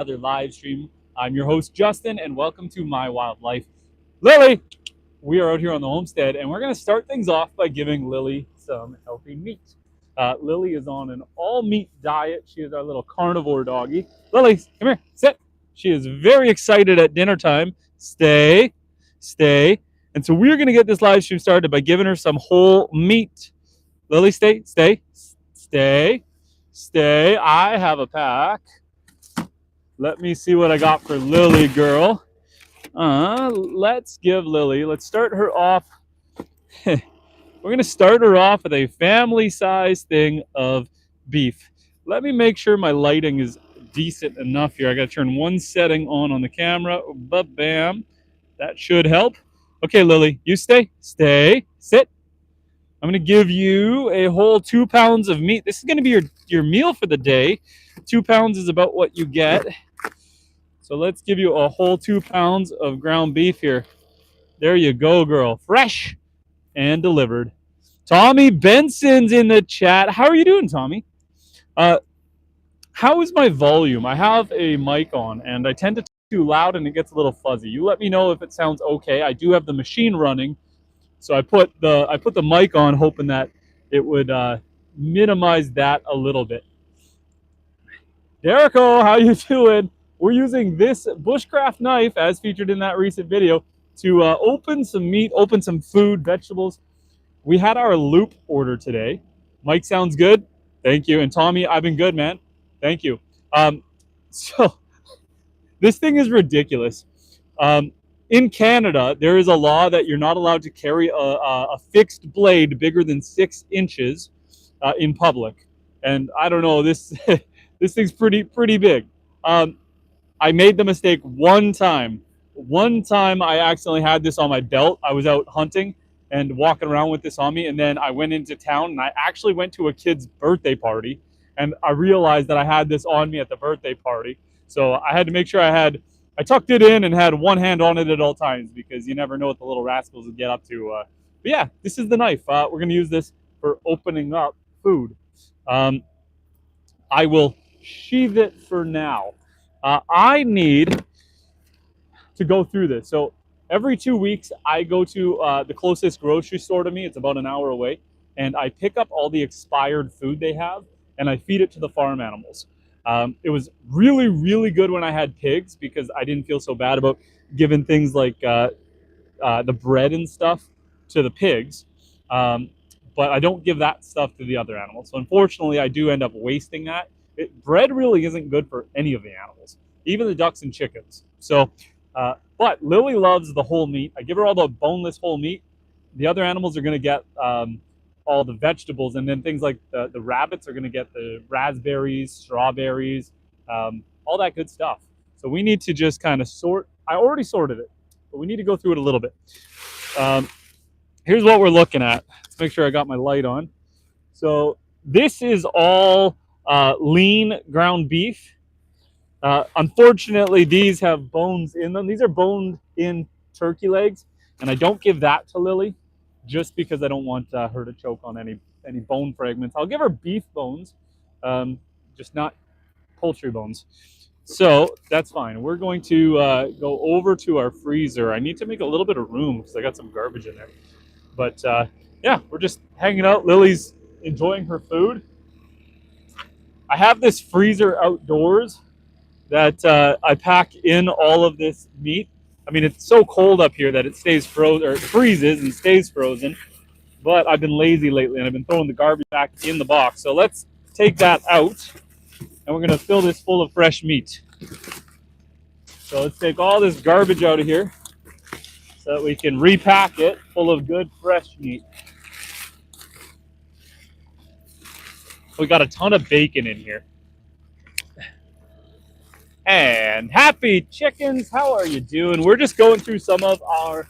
another live stream. I'm your host, Justin, and welcome to My Wildlife. Lily, we are out here on the homestead, and we're going to start things off by giving Lily some healthy meat. Lily is on an all-meat diet. She is our little carnivore doggy. Lily, come here, sit. She is very excited at dinner time. Stay, stay. And so we're going to get this live stream started by giving her some whole meat. Lily, stay, stay, stay, stay. I have a pack. Let me see what I got for Lily girl. Let's start her off. We're going to start her off with a family-sized thing of beef. Let me make sure my lighting is decent enough here. I got to turn one setting on the camera. Bam. That should help. Okay, Lily, you stay, sit. I'm going to give you a whole 2 pounds of meat. This is going to be your meal for the day. 2 pounds is about what you get. So let's give you a whole 2 pounds of ground beef here. There you go, girl. Fresh and delivered. Tommy Benson's in the chat. How are you doing, Tommy? How is my volume? I have a mic on, and I tend to talk too loud, and it gets a little fuzzy. You let me know if it sounds okay. I do have the machine running, so I put the mic on, hoping that it would minimize that a little bit. Derico, how you doing? We're using this bushcraft knife, as featured in that recent video, to open some meat, open some food, vegetables. We had our loop order today. Mike sounds good. Thank you. And Tommy, I've been good, man. Thank you. So this thing is ridiculous. In Canada, there is a law that you're not allowed to carry a fixed blade bigger than 6 inches in public. And I don't know, this this thing's pretty big. I made the mistake one time. One time I accidentally had this on my belt. I was out hunting and walking around with this on me, and then I went into town, and I actually went to a kid's birthday party, and I realized that I had this on me at the birthday party. So I had to make sure I tucked it in and had one hand on it at all times, because you never know what the little rascals will get up to. But yeah, this is the knife. We're going to use this for opening up food. I will sheathe it for now. I need to go through this. So every 2 weeks, I go to the closest grocery store to me. It's about an hour away. And I pick up all the expired food they have, and I feed it to the farm animals. It was really, really good when I had pigs, because I didn't feel so bad about giving things like the bread and stuff to the pigs. But I don't give that stuff to the other animals. So unfortunately, I do end up wasting that. Bread really isn't good for any of the animals, even the ducks and chickens. So, but Lily loves the whole meat. I give her all the boneless whole meat. The other animals are going to get all the vegetables, and then things like the rabbits are going to get the raspberries, strawberries, all that good stuff. So we need to just kind of sort. I already sorted it, but we need to go through it a little bit. Here's what we're looking at. Let's make sure I got my light on. So this is all lean ground beef. Unfortunately, these have bones in them. These are boned in turkey legs, and I don't give that to Lily just because I don't want her to choke on any bone fragments. I'll give her beef bones, just not poultry bones. So that's fine. We're going to go over to our freezer. I need to make a little bit of room because I got some garbage in there. But yeah, we're just hanging out. Lily's enjoying her food. I have this freezer outdoors that I pack in all of this meat. I mean, it's so cold up here that it stays frozen, or it freezes and stays frozen. But I've been lazy lately, and I've been throwing the garbage back in the box. So let's take that out, and we're going to fill this full of fresh meat. So let's take all this garbage out of here so that we can repack it full of good fresh meat. We got a ton of bacon in here. And happy chickens, how are you doing? We're just going through some of our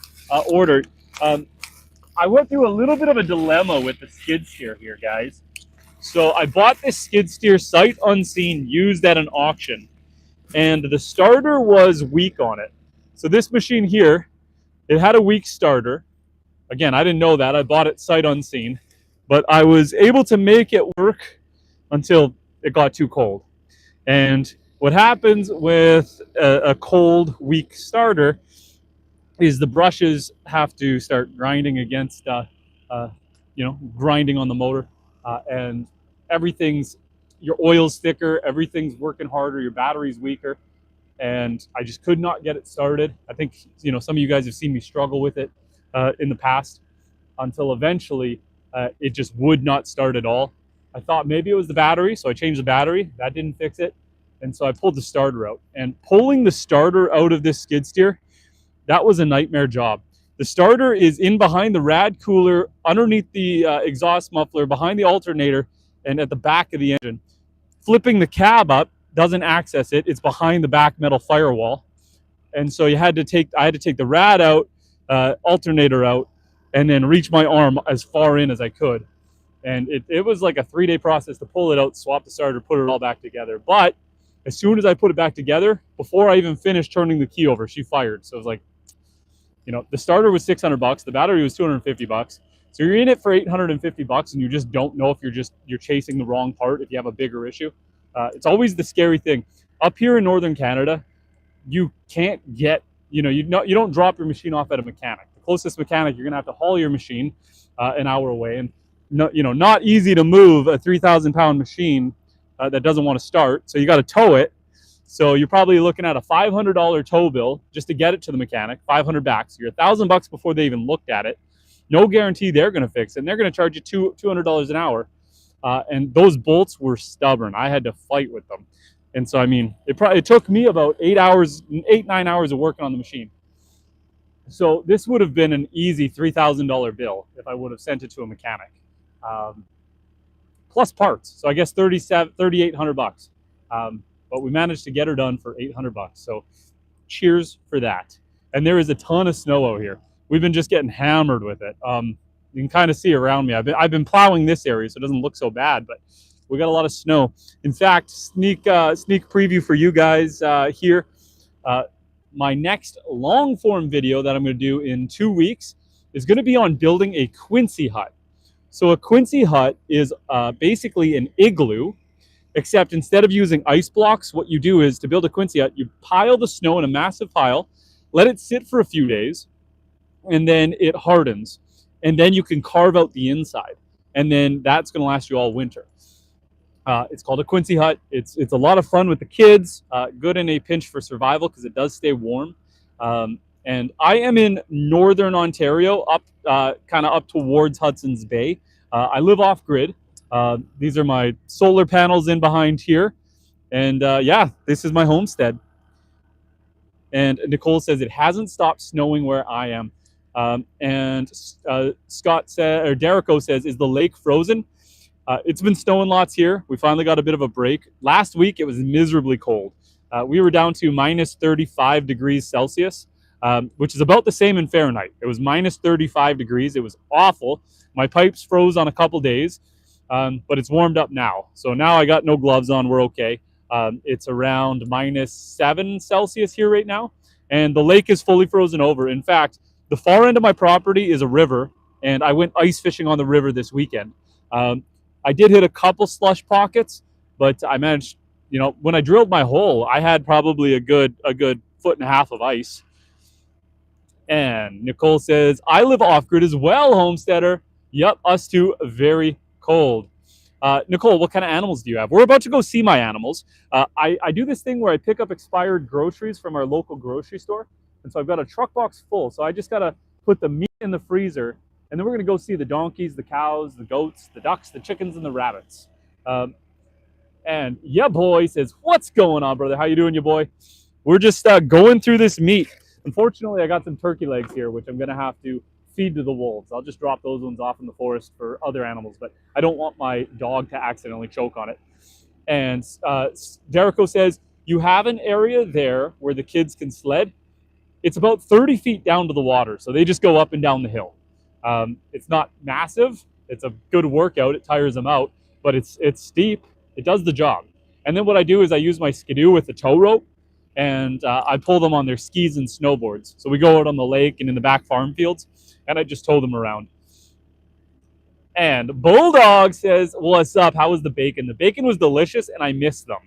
order. I went through a little bit of a dilemma with the skid steer here, guys. So I bought this skid steer sight unseen, used at an auction, and the starter was weak on it. So this machine here, it had a weak starter. Again, I didn't know that. I bought it sight unseen, but I was able to make it work until it got too cold. And What happens with a cold, weak starter is the brushes have to start grinding against, grinding on the motor, and everything's, your oil's thicker, everything's working harder, your battery's weaker, and I just could not get it started. I think, some of you guys have seen me struggle with it in the past, until eventually it just would not start at all. I thought maybe it was the battery, so I changed the battery. That didn't fix it, and so I pulled the starter out. And pulling the starter out of this skid steer, that was a nightmare job. The starter is in behind the rad cooler, underneath the exhaust muffler, behind the alternator, and at the back of the engine. Flipping the cab up doesn't access it. It's behind the back metal firewall. And so I had to take the rad out, alternator out, and then reach my arm as far in as I could. And it was like a 3-day process to pull it out, swap the starter, put it all back together. But as soon as I put it back together, before I even finished turning the key over, she fired. So it was like, the starter was $600, the battery was $250. So you're in it for $850, and you just don't know if you're chasing the wrong part, if you have a bigger issue. It's always the scary thing. Up here in northern Canada, you can't get, you don't drop your machine off at a mechanic. The closest mechanic, you're gonna have to haul your machine an hour away, and not easy to move a 3,000-pound machine that doesn't want to start. So you got to tow it. So you're probably looking at a $500 tow bill just to get it to the mechanic, 500 back. So you're $1,000 before they even looked at it. No guarantee they're going to fix it, and they're going to charge you $200 an hour. And those bolts were stubborn. I had to fight with them. And so, it took me about 9 hours of working on the machine. So this would have been an easy $3,000 bill if I would have sent it to a mechanic, plus parts. So I guess $3,800. But we managed to get her done for $800. So cheers for that. And there is a ton of snow out here. We've been just getting hammered with it. You can kind of see around me. I've been plowing this area, so it doesn't look so bad, but we got a lot of snow. In fact, sneak preview for you guys here. My next long form video that I'm going to do in 2 weeks is going to be on building a Quincy hut. So a Quincy hut is basically an igloo, except instead of using ice blocks, what you do is, to build a Quincy hut, you pile the snow in a massive pile, let it sit for a few days, and then it hardens. And then you can carve out the inside. And then that's going to last you all winter. It's called a Quincy hut. It's a lot of fun with the kids, good in a pinch for survival because it does stay warm. And I am in northern Ontario, kind of up towards Hudson's Bay. I live off-grid. These are my solar panels in behind here. And this is my homestead. And Nicole says it hasn't stopped snowing where I am. Scott said, or Derico says, is the lake frozen? It's been snowing lots here. We finally got a bit of a break. Last week, it was miserably cold. We were down to minus 35 degrees Celsius, which is about the same in Fahrenheit. It was minus 35 degrees. It was awful. My pipes froze on a couple days, but it's warmed up now. So now I got no gloves on. We're okay. It's around minus 7 Celsius here right now, and the lake is fully frozen over. In fact, the far end of my property is a river, and I went ice fishing on the river this weekend. I did hit a couple slush pockets, but I managed, when I drilled my hole, I had probably a good 1.5 foot of ice. And Nicole says, I live off-grid as well, homesteader. Yep, us too, very cold. Nicole, what kind of animals do you have? We're about to go see my animals. I do this thing where I pick up expired groceries from our local grocery store. And so I've got a truck box full. So I just got to put the meat in the freezer. And then we're going to go see the donkeys, the cows, the goats, the ducks, the chickens, and the rabbits. And yeah, boy says, what's going on, brother? How you doing, you boy? We're just going through this meat. Unfortunately, I got some turkey legs here, which I'm going to have to feed to the wolves. I'll just drop those ones off in the forest for other animals, but I don't want my dog to accidentally choke on it. And Derico says, you have an area there where the kids can sled. It's about 30 feet down to the water, so they just go up and down the hill. It's not massive. It's a good workout. It tires them out, but it's steep. It does the job. And then what I do is I use my skidoo with the tow rope, and I pull them on their skis and snowboards. So we go out on the lake and in the back farm fields, and I just tow them around. And Bulldog says, what's up? How was the bacon? The bacon was delicious, and I missed them.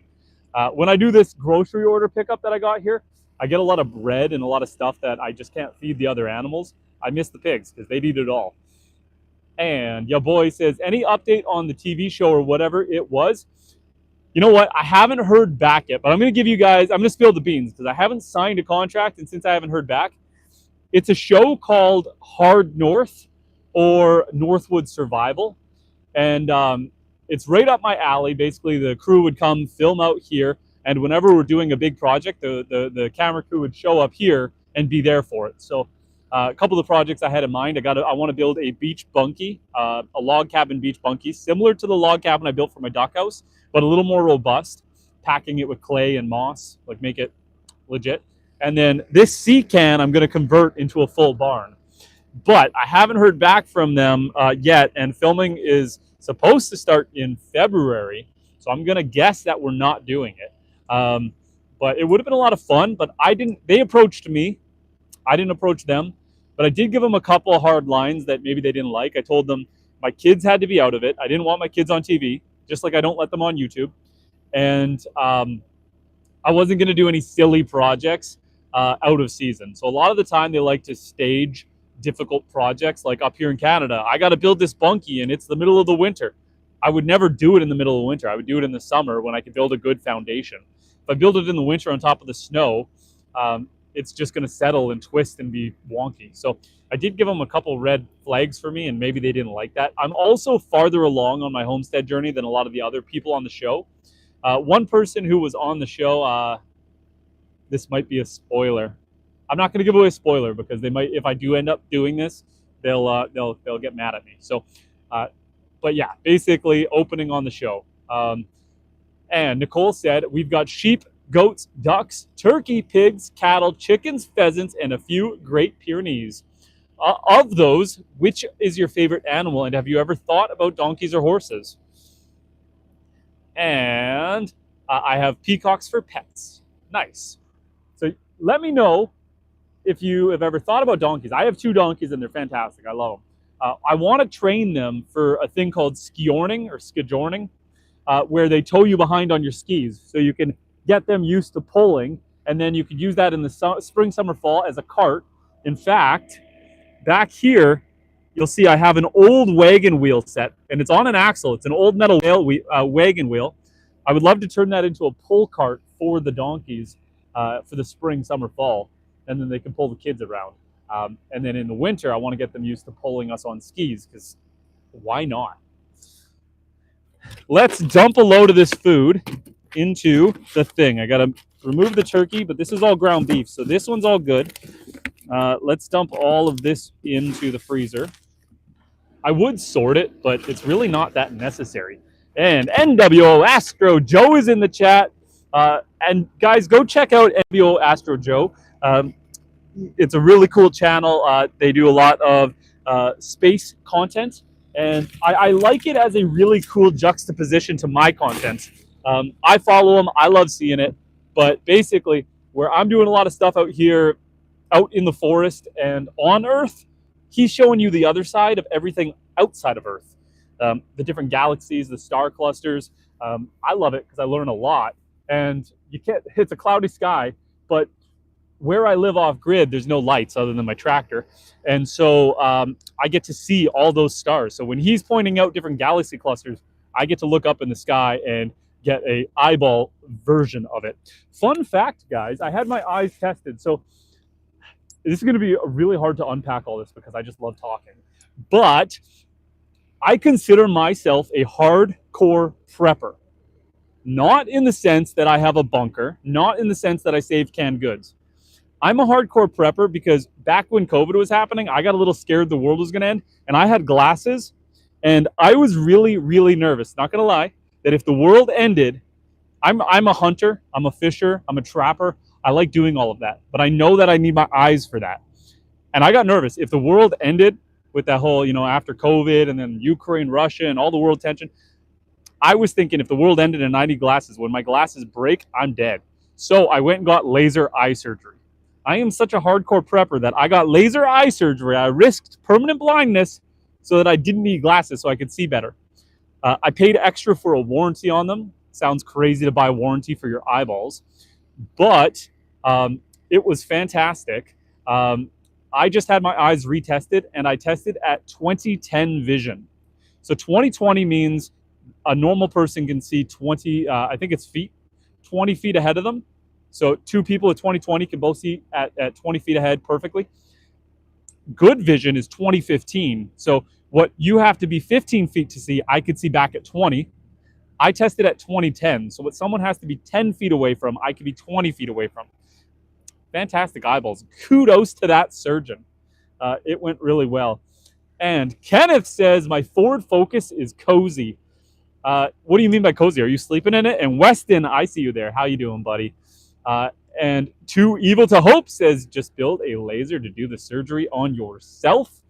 When I do this grocery order pickup that I got here, I get a lot of bread and a lot of stuff that I just can't feed the other animals. I miss the pigs because they'd eat it all. And your boy says, any update on the TV show or whatever it was? You know what? I haven't heard back yet, but I'm going to give you guys, I'm going to spill the beans because I haven't signed a contract, and since I haven't heard back, it's a show called Hard North or Northwood Survival. And it's right up my alley. Basically, the crew would come film out here, and whenever we're doing a big project, the camera crew would show up here and be there for it. So a couple of the projects I had in mind, I want to build a beach bunkie, a log cabin beach bunkie, similar to the log cabin I built for my duck house, but a little more robust, packing it with clay and moss, like make it legit. And then this sea can I'm going to convert into a full barn. But I haven't heard back from them yet, and filming is supposed to start in February, so I'm going to guess that we're not doing it. But it would have been a lot of fun, but they approached me. I didn't approach them, but I did give them a couple of hard lines that maybe they didn't like. I told them my kids had to be out of it. I didn't want my kids on TV, just like I don't let them on YouTube. And I wasn't going to do any silly projects out of season. So a lot of the time they like to stage difficult projects, like up here in Canada. I got to build this bunkie and it's the middle of the winter. I would never do it in the middle of winter. I would do it in the summer when I could build a good foundation. If I build it in the winter on top of the snow, it's just going to settle and twist and be wonky. So I did give them a couple red flags for me, and maybe they didn't like that. I'm also farther along on my homestead journey than a lot of the other people on the show. One person who was on the show, this might be a spoiler. I'm not going to give away a spoiler because they might, if I do end up doing this, they'll get mad at me. So, but yeah, basically opening on the show. And Nicole said, we've got sheep, goats, ducks, turkey, pigs, cattle, chickens, pheasants, and a few Great Pyrenees. Of those, which is your favorite animal, and have you ever thought about donkeys or horses? And I have peacocks for pets. Nice. So let me know if you have ever thought about donkeys. I have 2 donkeys and they're fantastic. I love them. I want to train them for a thing called skiorning or skijorning, where they tow you behind on your skis so you can get them used to pulling, and then you could use that in the spring, summer, fall as a cart. In fact, back here, you'll see I have an old wagon wheel set, and it's on an axle. It's an old metal wagon wheel. I would love to turn that into a pull cart for the donkeys for the spring, summer, fall, and then they can pull the kids around. And then in the winter, I want to get them used to pulling us on skis, because why not? Let's dump a load of this food into the thing. I got to remove the turkey, but this is all ground beef, so this one's all good. Let's dump all of this into the freezer. I would sort it, but it's really not that necessary. And NWO Astro Joe is in the chat. And guys, go check out NWO Astro Joe. It's a really cool channel. They do a lot of space content, and I like it as a really cool juxtaposition to my content. I follow him. I love seeing it. But basically, where I'm doing a lot of stuff out here, out in the forest and on Earth, he's showing you the other side of everything outside of Earth. The different galaxies, the star clusters. I love it because I learn a lot. And it's a cloudy sky, but where I live off grid, there's no lights other than my tractor. And so I get to see all those stars. So when he's pointing out different galaxy clusters, I get to look up in the sky and get a eyeball version of it. Fun fact, guys, I had my eyes tested. So this is going to be really hard to unpack all this because I just love talking. But I consider myself a hardcore prepper. Not in the sense that I have a bunker, not in the sense that I save canned goods. I'm a hardcore prepper because back when COVID was happening, I got a little scared the world was going to end, and I had glasses, and I was really, really nervous, not going to lie, that if the world ended, I'm a hunter, I'm a fisher, I'm a trapper, I like doing all of that, but I know that I need my eyes for that. And I got nervous. If the world ended with that whole, after COVID and then Ukraine, Russia, and all the world tension, I was thinking if the world ended and I need glasses, when my glasses break, I'm dead. So I went and got laser eye surgery. I am such a hardcore prepper that I got laser eye surgery. I risked permanent blindness so that I didn't need glasses so I could see better. I paid extra for a warranty on them. sounds crazy to buy warranty for your eyeballs, but it was fantastic. I just had my eyes retested, and I tested at 2010 vision. So 2020 means a normal person can see 20, I think it's feet, 20 feet ahead of them. So two people at 2020 can both see at 20 feet ahead perfectly. Good vision is 2015. So what you have to be 15 feet to see, I could see back at 20. I tested at 2010. So what someone has to be 10 feet away from, I could be 20 feet away from. Fantastic eyeballs. Kudos to that surgeon. It went really well. And Kenneth says, my Ford Focus is cozy. What do you mean by cozy? Are you sleeping in it? And Weston, I see you there. How you doing, buddy? And Too Evil to Hope says, just build a laser to do the surgery on yourself.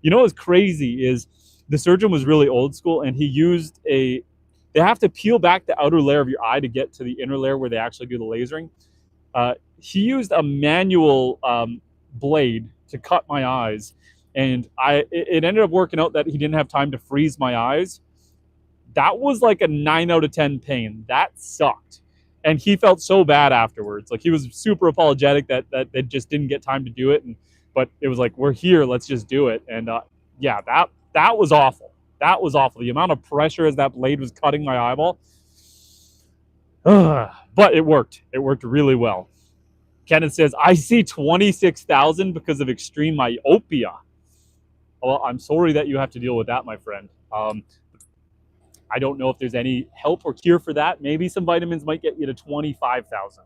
You know what's crazy is the surgeon was really old school, and he used they have to peel back the outer layer of your eye to get to the inner layer where they actually do the lasering. He used a manual blade to cut my eyes, and it ended up working out that he didn't have time to freeze my eyes. That was like a 9 out of 10 pain. That sucked. And he felt so bad afterwards. Like, he was super apologetic that they just didn't get time to do it. But it was like, we're here, let's just do it. And yeah, that was awful. That was awful. The amount of pressure as that blade was cutting my eyeball. But it worked. It worked really well. Kenneth says, I see 26,000 because of extreme myopia. Well, I'm sorry that you have to deal with that, my friend. I don't know if there's any help or cure for that. Maybe some vitamins might get you to 25,000.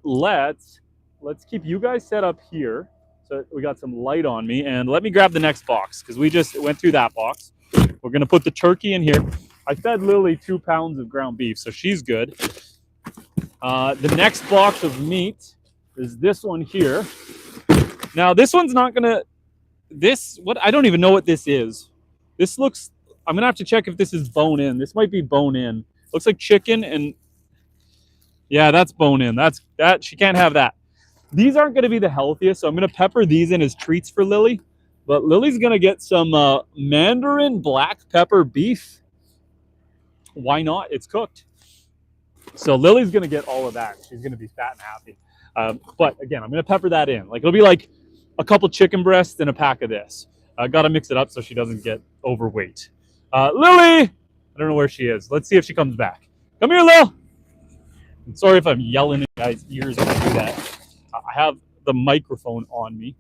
Let's keep you guys set up here. So we got some light on me. And let me grab the next box, because we just went through that box. We're going to put the turkey in here. I fed Lily 2 pounds of ground beef, so she's good. The next box of meat is this one here. Now, this one's not going to... I don't even know what this is. This looks... I'm going to have to check if this is bone in. This might be bone in. Looks like chicken, and yeah, that's bone in. That she can't have that. These aren't going to be the healthiest, so I'm going to pepper these in as treats for Lily. But Lily's going to get some Mandarin black pepper beef. Why not? It's cooked. So Lily's going to get all of that. She's going to be fat and happy. But again, I'm going to pepper that in. Like, it'll be like a couple chicken breasts and a pack of this. Got to mix it up so she doesn't get overweight. Lily! I don't know where she is. Let's see if she comes back. Come here, Lil! I'm sorry if I'm yelling in guys' ears when I do that. I have the microphone on me.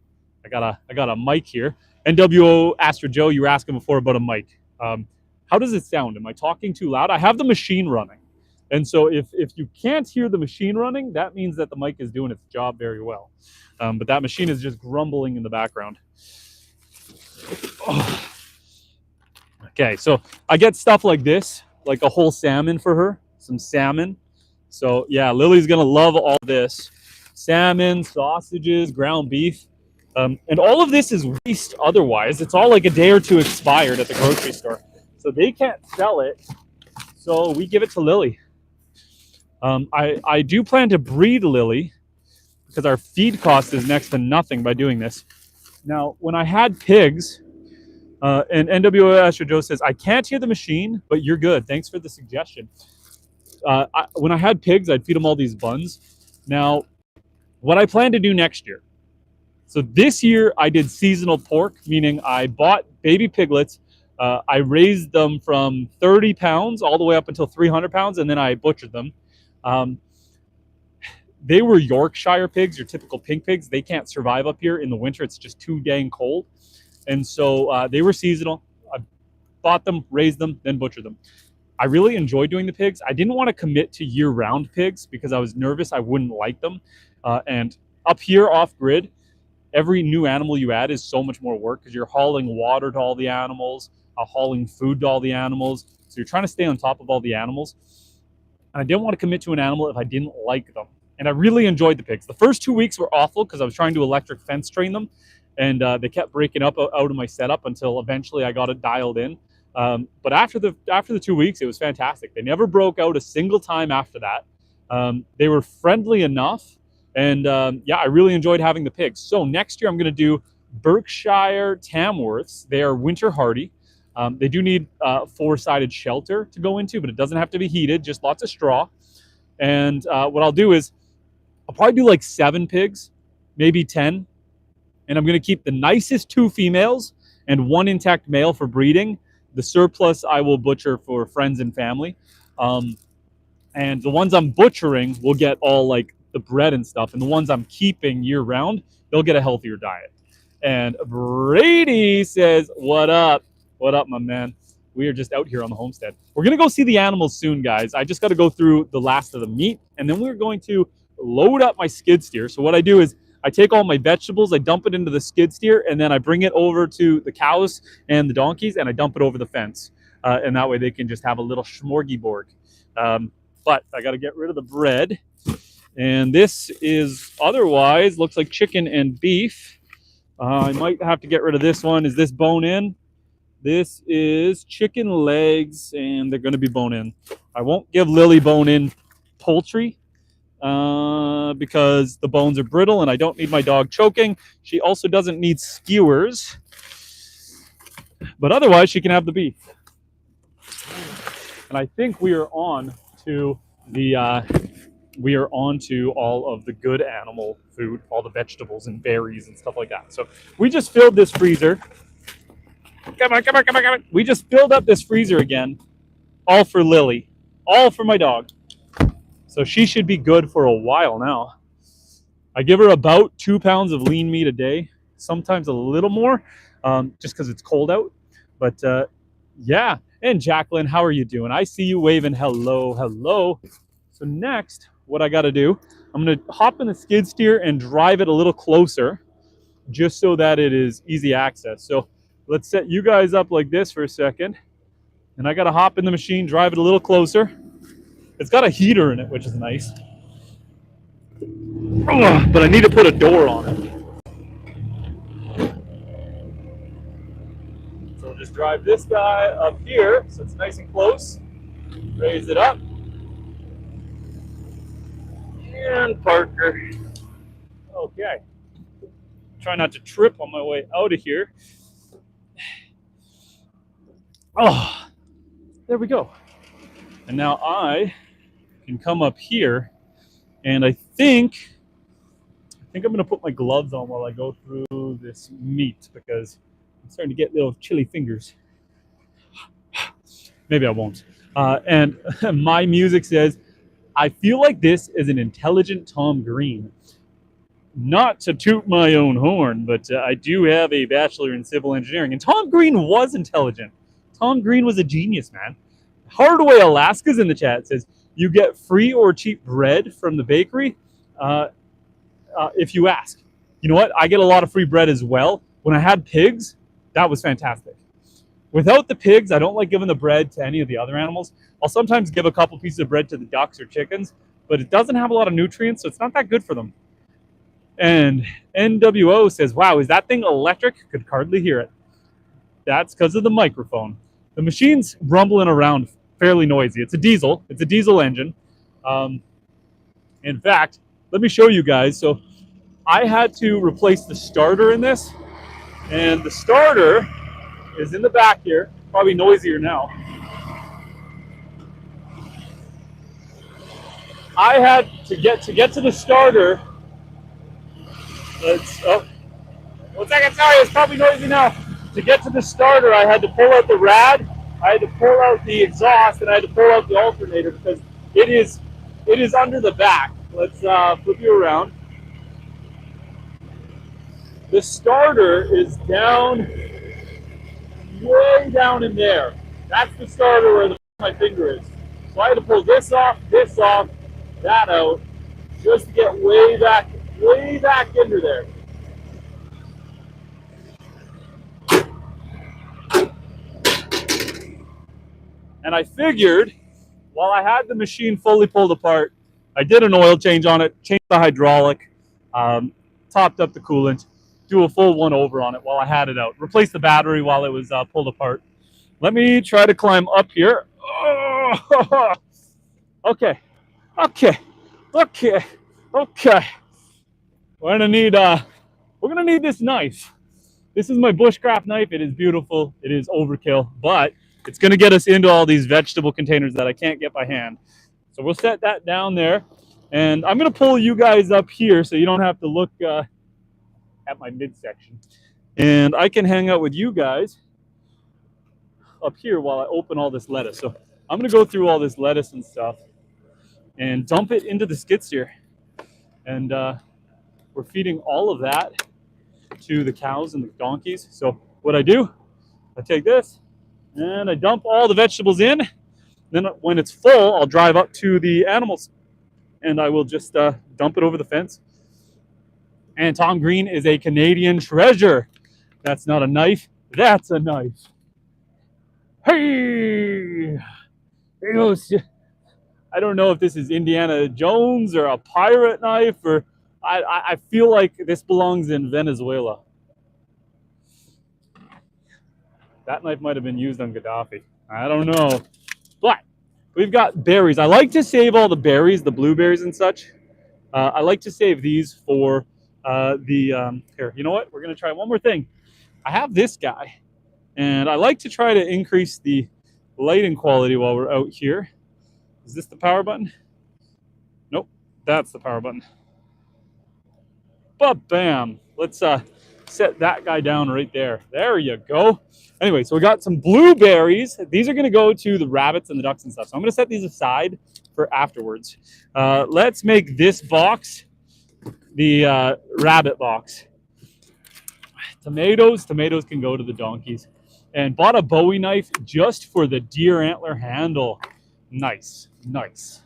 I got a mic here. NWO Astro Joe, you were asking before about a mic. How does it sound? Am I talking too loud? I have the machine running. And so if you can't hear the machine running, that means that the mic is doing its job very well. But that machine is just grumbling in the background. Oh. Okay, so I get stuff like this, like a whole salmon for her, some salmon. So yeah, Lily's gonna love all this. Salmon, sausages, ground beef. And all of this is waste otherwise. It's all like a day or two expired at the grocery store. So they can't sell it, so we give it to Lily. I do plan to breed Lily because our feed cost is next to nothing by doing this. Now, when I had pigs, and NWO Astro Joe says, I can't hear the machine, but you're good. Thanks for the suggestion. When I had pigs, I'd feed them all these buns. Now, what I plan to do next year. So this year, I did seasonal pork, meaning I bought baby piglets. I raised them from 30 pounds all the way up until 300 pounds, and then I butchered them. They were Yorkshire pigs, your typical pink pigs. They can't survive up here in the winter. It's just too dang cold. And so they were seasonal. I bought them, raised them, then butchered them. I really enjoyed doing the pigs. I didn't want to commit to year-round pigs because I was nervous I wouldn't like them. And up here off-grid, every new animal you add is so much more work because you're hauling water to all the animals, hauling food to all the animals. So you're trying to stay on top of all the animals. And I didn't want to commit to an animal if I didn't like them. And I really enjoyed the pigs. The first 2 weeks were awful because I was trying to electric fence train them. And they kept breaking up out of my setup until eventually I got it dialed in. But after the 2 weeks, it was fantastic. They never broke out a single time after that. They were friendly enough. And yeah, I really enjoyed having the pigs. So next year, I'm going to do Berkshire Tamworths. They are winter hardy. They do need four-sided shelter to go into, but it doesn't have to be heated, just lots of straw. And what I'll do is I'll probably do like 7 pigs, maybe 10. And I'm going to keep the nicest 2 females and 1 intact male for breeding. The surplus I will butcher for friends and family. And the ones I'm butchering will get all like the bread and stuff. And the ones I'm keeping year round, they'll get a healthier diet. And Brady says, what up? What up, my man? We are just out here on the homestead. We're going to go see the animals soon, guys. I just got to go through the last of the meat. And then we're going to load up my skid steer. So what I do is I take all my vegetables, I dump it into the skid steer, and then I bring it over to the cows and the donkeys, and I dump it over the fence. And that way they can just have a little smorgasbord. But I got to get rid of the bread. And this is otherwise, looks like chicken and beef. I might have to get rid of this one. Is this bone in? This is chicken legs, and they're going to be bone in. I won't give Lily bone in poultry because the bones are brittle and I don't need my dog choking. She also doesn't need skewers, but otherwise she can have the beef. And I think we are on to all of the good animal food, all the vegetables and berries and stuff like that. So we just filled this freezer. Come on. We just filled up this freezer again, all for Lily, all for my dog. So she should be good for a while now. I give her about 2 pounds of lean meat a day, sometimes a little more, just because it's cold out. But yeah, and Jacqueline, how are you doing? I see you waving hello. So next, what I got to do, I'm going to hop in the skid steer and drive it a little closer, just so that it is easy access. So let's set you guys up like this for a second. And I got to hop in the machine, drive it a little closer. It's got a heater in it, which is nice. But I need to put a door on it. So I'll just drive this guy up here so it's nice and close. Raise it up. And Parker. Okay. Try not to trip on my way out of here. Oh, there we go. And now I can come up here, and I think I'm going to put my gloves on while I go through this meat because I'm starting to get little chilly fingers. Maybe I won't. And my music says, I feel like this is an intelligent Tom Green. Not to toot my own horn, but I do have a bachelor in civil engineering, and Tom Green was intelligent. Tom Green was a genius, man. Hardaway Alaska's in the chat says, you get free or cheap bread from the bakery if you ask. You know what? I get a lot of free bread as well. When I had pigs, that was fantastic. Without the pigs, I don't like giving the bread to any of the other animals. I'll sometimes give a couple pieces of bread to the ducks or chickens, but it doesn't have a lot of nutrients, so it's not that good for them. And NWO says, wow, is that thing electric? Could hardly hear it. That's because of the microphone. The machine's rumbling around fairly noisy. It's a diesel engine. In fact, let me show you guys. So I had to replace the starter in this, and the starter is in the back here, probably noisier now. I had to get to the starter. One second, sorry, it's probably noisy now. To get to the starter, I had to pull out the rad, I had to pull out the exhaust, and I had to pull out the alternator because it is under the back. Let's flip you around. The starter is down, way down in there. That's the starter where my finger is. So I had to pull this off, that out, just to get way back into there. And I figured, while I had the machine fully pulled apart, I did an oil change on it, changed the hydraulic, topped up the coolant, do a full one-over on it while I had it out. Replaced the battery while it was pulled apart. Let me try to climb up here. Oh, okay. We're gonna need this knife. This is my bushcraft knife. It is beautiful. It is overkill, but it's going to get us into all these vegetable containers that I can't get by hand. So we'll set that down there. And I'm going to pull you guys up here so you don't have to look at my midsection. And I can hang out with you guys up here while I open all this lettuce. So I'm going to go through all this lettuce and stuff and dump it into the skid steer. And we're feeding all of that to the cows and the donkeys. So what I do, I take this and I dump all the vegetables in. Then when it's full, I'll drive up to the animals and I will just dump it over the fence. And Tom Green is a Canadian treasure. That's not a knife, that's a knife. Hey! I don't know if this is Indiana Jones or a pirate knife, or I feel like this belongs in Venezuela. That knife might have been used on Gaddafi. I don't know. But we've got berries. I like to save all the berries, the blueberries and such. I like to save these for here. You know what? We're going to try one more thing. I have this guy, and I like to try to increase the lighting quality while we're out here. Is this the power button? Nope, that's the power button. But bam, let's set that guy down right there. There you go. Anyway, so we got some blueberries. These are going to go to the rabbits and the ducks and stuff. So I'm going to set these aside for afterwards. Let's make this box the rabbit box. Tomatoes can go to the donkeys. And bought a Bowie knife just for the deer antler handle. Nice, nice.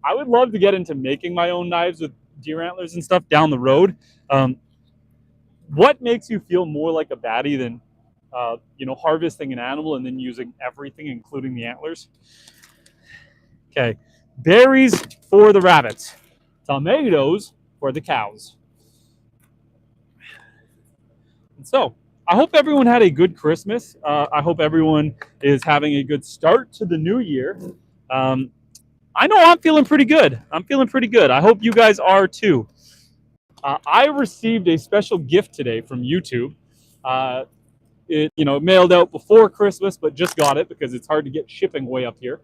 I would love to get into making my own knives with deer antlers and stuff down the road. What makes you feel more like a baddie than harvesting an animal and then using everything, including the antlers? Okay, berries for the rabbits, tomatoes for the cows. And so I hope everyone had a good Christmas. I hope everyone is having a good start to the new year. I know I'm feeling pretty good. I hope you guys are too. I received a special gift today from YouTube. It mailed out before Christmas, but just got it because it's hard to get shipping way up here.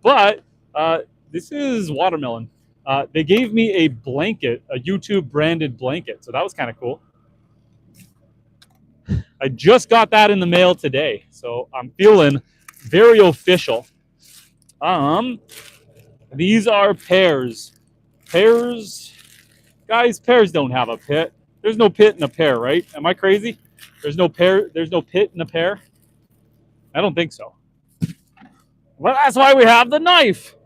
But this is watermelon. They gave me a blanket, a YouTube branded blanket, so that was kind of cool. I just got that in the mail today, so I'm feeling very official. These are pears. Pears, guys, pears don't have a pit. There's no pit in a pear, right? Am I crazy? There's no pit in a pear? I don't think so. Well, that's why we have the knife.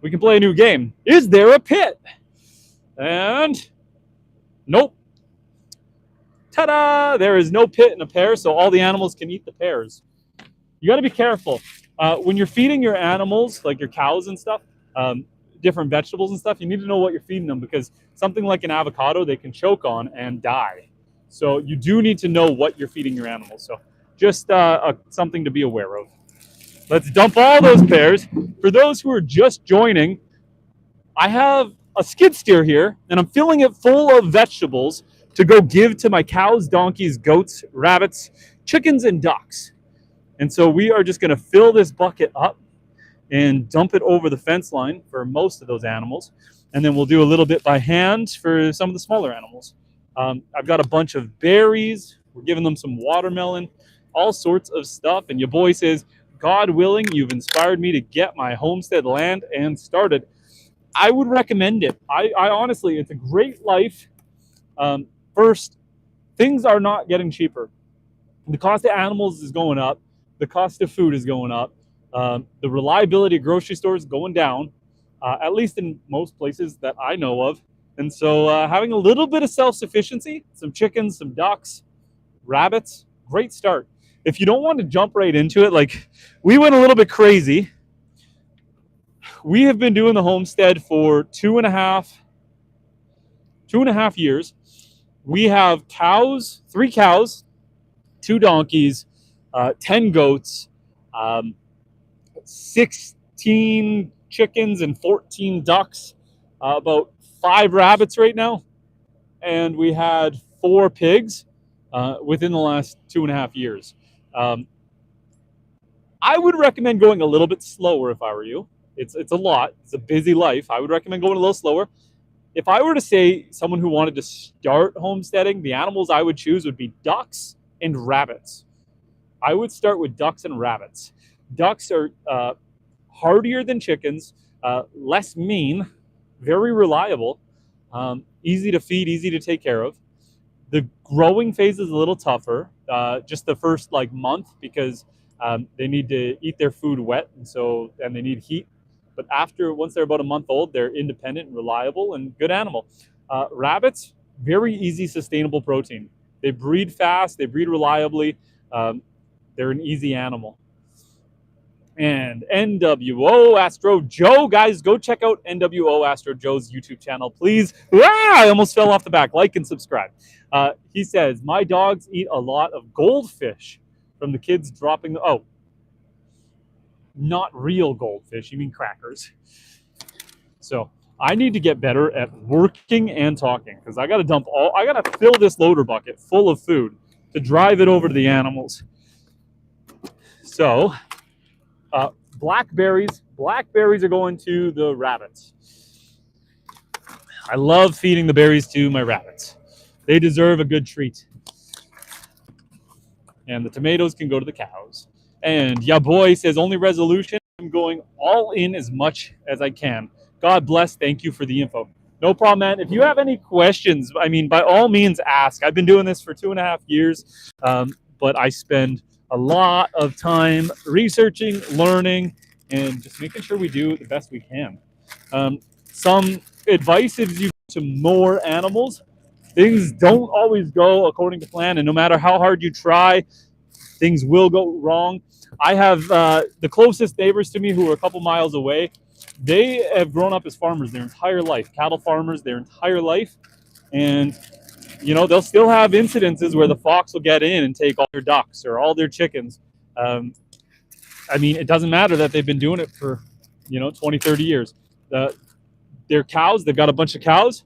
We can play a new game. Is there a pit? And nope. Ta-da! There is no pit in a pear, so all the animals can eat the pears. You got to be careful. When you're feeding your animals, like your cows and stuff, different vegetables and stuff, you need to know what you're feeding them, because something like an avocado, they can choke on and die. So you do need to know what you're feeding your animals. So just something to be aware of. Let's dump all those pears. For those who are just joining, I have a skid steer here, and I'm filling it full of vegetables to go give to my cows, donkeys, goats, rabbits, chickens, and ducks. And so we are just going to fill this bucket up and dump it over the fence line for most of those animals. And then we'll do a little bit by hand for some of the smaller animals. I've got a bunch of berries. We're giving them some watermelon, all sorts of stuff. And your boy says, God willing, you've inspired me to get my homestead land and started. I would recommend it. I honestly, it's a great life. First, things are not getting cheaper. The cost of animals is going up. The cost of food is going up. The reliability of grocery stores is going down, at least in most places that I know of. And so having a little bit of self-sufficiency, some chickens, some ducks, rabbits, great start. If you don't want to jump right into it, like we went a little bit crazy. We have been doing the homestead for two and a half years. We have cows, 3 cows, 2 donkeys, 10 goats, 16 chickens and 14 ducks, about 5 rabbits right now. And we had 4 pigs within the last 2.5 years. I would recommend going a little bit slower if I were you. It's a lot. It's a busy life. I would recommend going a little slower. If I were to say someone who wanted to start homesteading, the animals I would choose would be ducks and rabbits. I would start with ducks and rabbits. Ducks are hardier than chickens, less mean, very reliable, easy to feed, easy to take care of. The growing phase is a little tougher, just the first month, because they need to eat their food wet, and they need heat. But once they're about a month old, they're independent and reliable and good animal. Rabbits, very easy, sustainable protein. They breed fast, they breed reliably. They're an easy animal. And NWO Astro Joe, guys, go check out NWO Astro Joe's YouTube channel, please. I almost fell off the back. Like and subscribe. He says, my dogs eat a lot of goldfish from the kids dropping not real goldfish, you mean crackers. So I need to get better at working and talking, because I got to fill this loader bucket full of food to drive it over to the animals. So blackberries are going to the rabbits. I love feeding the berries to my rabbits. They deserve a good treat. And the tomatoes can go to the cows. And ya boy says, only resolution, I'm going all in as much as I can. God bless. Thank you for the info. No problem, man. If you have any questions, by all means, ask. I've been doing this for 2.5 years, but I spend a lot of time researching, learning, and just making sure we do the best we can. Some advice is you to more animals. Things don't always go according to plan, and no matter how hard you try, things will go wrong. I have the closest neighbors to me who are a couple miles away. They have grown up as farmers their entire life, cattle farmers their entire life, and they'll still have incidences where the fox will get in and take all their ducks or all their chickens. It doesn't matter that they've been doing it for 20, 30 years. Their cows, they've got a bunch of cows.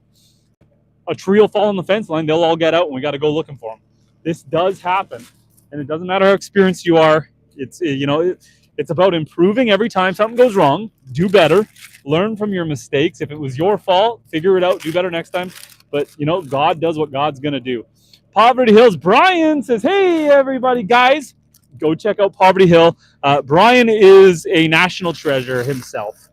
A tree will fall on the fence line, they'll all get out, and we got to go looking for them. This does happen, and it doesn't matter how experienced you are. It's about improving every time something goes wrong. Do better, learn from your mistakes. If it was your fault, figure it out, do better next time. But God does what God's gonna do. Poverty Hills Brian says, hey everybody, guys, go check out Poverty Hill. Brian is a national treasure himself.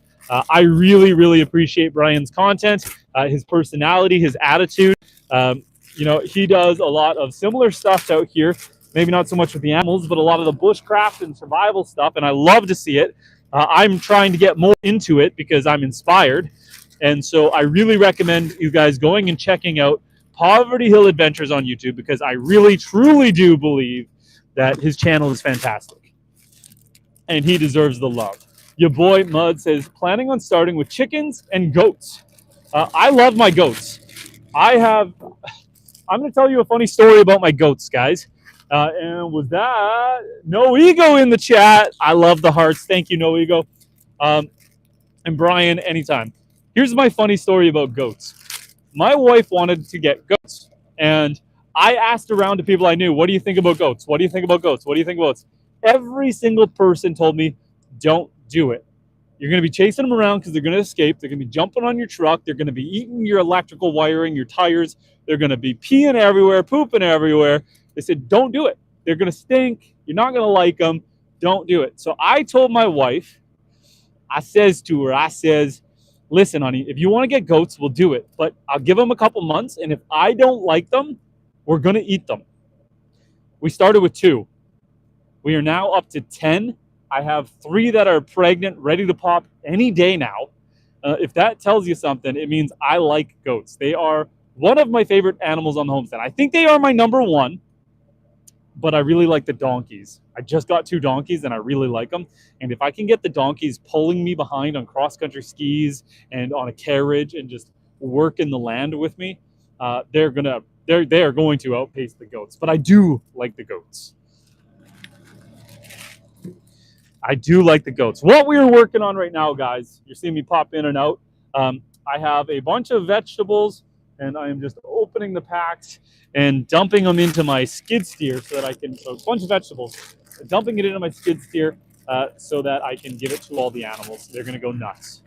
I really, really appreciate Brian's content, his personality, his attitude. He does a lot of similar stuff out here. Maybe not so much with the animals, but a lot of the bushcraft and survival stuff, and I love to see it. I'm trying to get more into it because I'm inspired, and so I really recommend you guys going and checking out Poverty Hill Adventures on YouTube, because I really, truly do believe that his channel is fantastic, and he deserves the love. Your boy Mud says, planning on starting with chickens and goats. I love my goats. I'm going to tell you a funny story about my goats, guys. And with that, No Ego in the chat. I love the hearts. Thank you, No Ego. And Brian, anytime. Here's my funny story about goats. My wife wanted to get goats, and I asked around to people I knew, what do you think about goats? What do you think about goats? What do you think about goats? Every single person told me, don't do it. You're going to be chasing them around because they're going to escape. They're going to be jumping on your truck. They're going to be eating your electrical wiring, your tires. They're going to be peeing everywhere, pooping everywhere. They said, don't do it. They're going to stink. You're not going to like them. Don't do it. So I told my wife, I says, listen, honey, if you want to get goats, we'll do it. But I'll give them a couple months, and if I don't like them, we're going to eat them. We started with 2. We are now up to 10. I have 3 that are pregnant, ready to pop any day now. If that tells you something, it means I like goats. They are one of my favorite animals on the homestead. I think they are my number 1, but I really like the donkeys. I just got 2 donkeys, and I really like them. And if I can get the donkeys pulling me behind on cross-country skis and on a carriage and just work in the land with me, they are going to outpace the goats. But I do like the goats. I do like the goats. What we are working on right now, guys, you're seeing me pop in and out. I have a bunch of vegetables and I am just opening the packs and dumping them into my skid steer so that I can, so a bunch of vegetables, dumping it into my skid steer so that I can give it to all the animals. They're going to go nuts.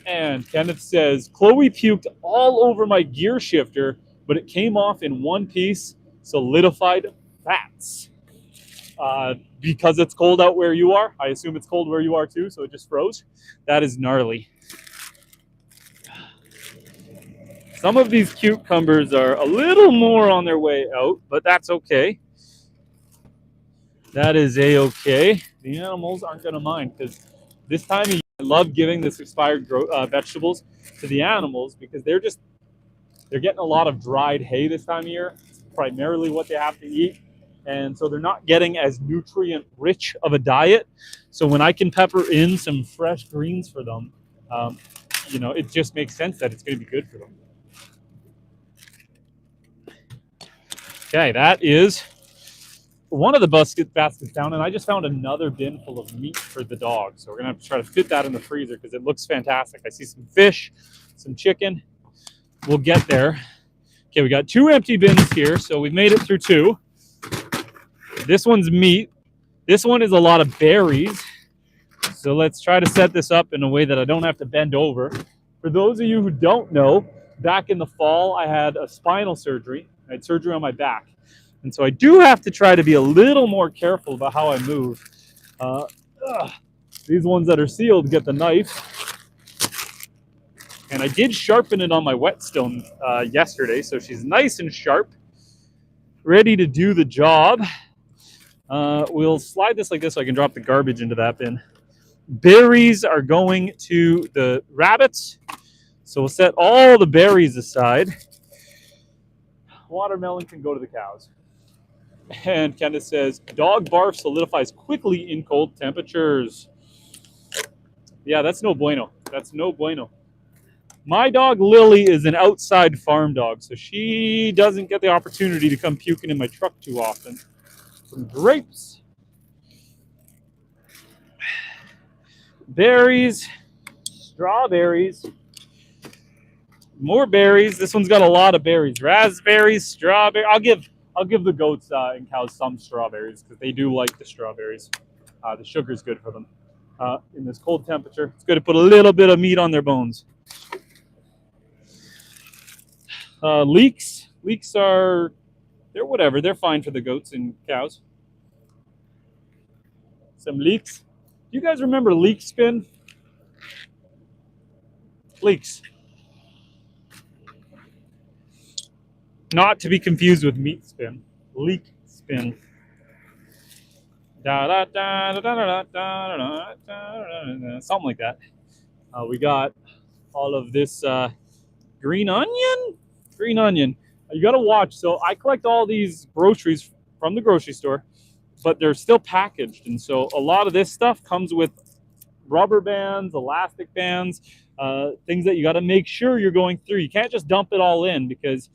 And Kenneth says, Chloe puked all over my gear shifter, but it came off in one piece, solidified fats. Because it's cold out where you are. I assume it's cold where you are too, so it just froze. That is gnarly. Some of these cucumbers are a little more on their way out, but that's okay. That is a-okay. The animals aren't going to mind, because this time of year, I love giving this expired vegetables to the animals, because they're getting a lot of dried hay this time of year. It's primarily what they have to eat. And so they're not getting as nutrient rich of a diet. So when I can pepper in some fresh greens for them, it just makes sense that it's going to be good for them. Okay, that is one of the baskets down, and I just found another bin full of meat for the dog. So we're going to have to try to fit that in the freezer because it looks fantastic. I see some fish, some chicken. We'll get there. Okay, we got 2 empty bins here, so we've made it through 2. This one's meat. This one is a lot of berries. So let's try to set this up in a way that I don't have to bend over. For those of you who don't know, back in the fall, I had a spinal surgery. I had surgery on my back. And so I do have to try to be a little more careful about how I move. These ones that are sealed get the knife. And I did sharpen it on my whetstone yesterday, so she's nice and sharp, ready to do the job. We'll slide this like this so I can drop the garbage into that bin. Berries are going to the rabbits, so we'll set all the berries aside. Watermelon can go to the cows. And Kenneth says, dog barf solidifies quickly in cold temperatures. Yeah, that's no bueno. That's no bueno. My dog Lily is an outside farm dog, so she doesn't get the opportunity to come puking in my truck too often. Some grapes, berries, strawberries, more berries. This one's got a lot of berries. Raspberries, strawberry. I'll give the goats and cows some strawberries because they do like the strawberries. The sugar is good for them. In this cold temperature, it's good to put a little bit of meat on their bones. Leeks are, they're whatever. They're fine for the goats and cows. Some leeks. Do you guys remember leek spin? Leeks. Not to be confused with meat spin. Leek spin. Something like that. We got all of this green onion. You got to watch. So I collect all these groceries from the grocery store, but they're still packaged. And so a lot of this stuff comes with rubber bands, elastic bands, things that you got to make sure you're going through. You can't just dump it all in because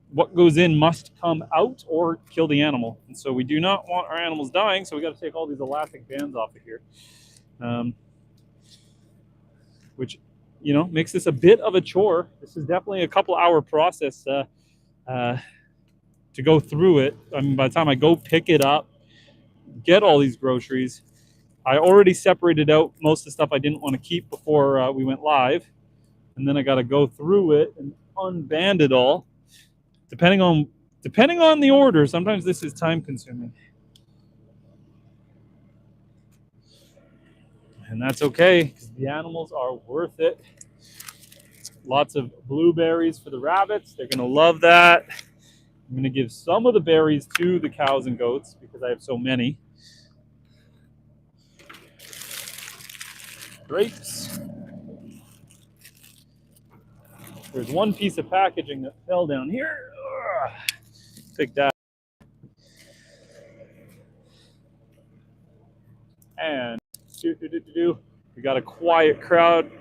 what goes in must come out or kill the animal. And so we do not want our animals dying, so we got to take all these elastic bands off of here. Which, makes this a bit of a chore. This is definitely a couple-hour process to go through it. I mean, by the time I go pick it up, get all these groceries, I already separated out most of the stuff I didn't want to keep before we went live. And then I got to go through it and unband it all. Depending on the order, sometimes this is time consuming. And that's okay, because the animals are worth it. Lots of blueberries for the rabbits. They're going to love that. I'm going to give some of the berries to the cows and goats because I have so many. Grapes. There's one piece of packaging that fell down here. Pick that. And we got a quiet crowd,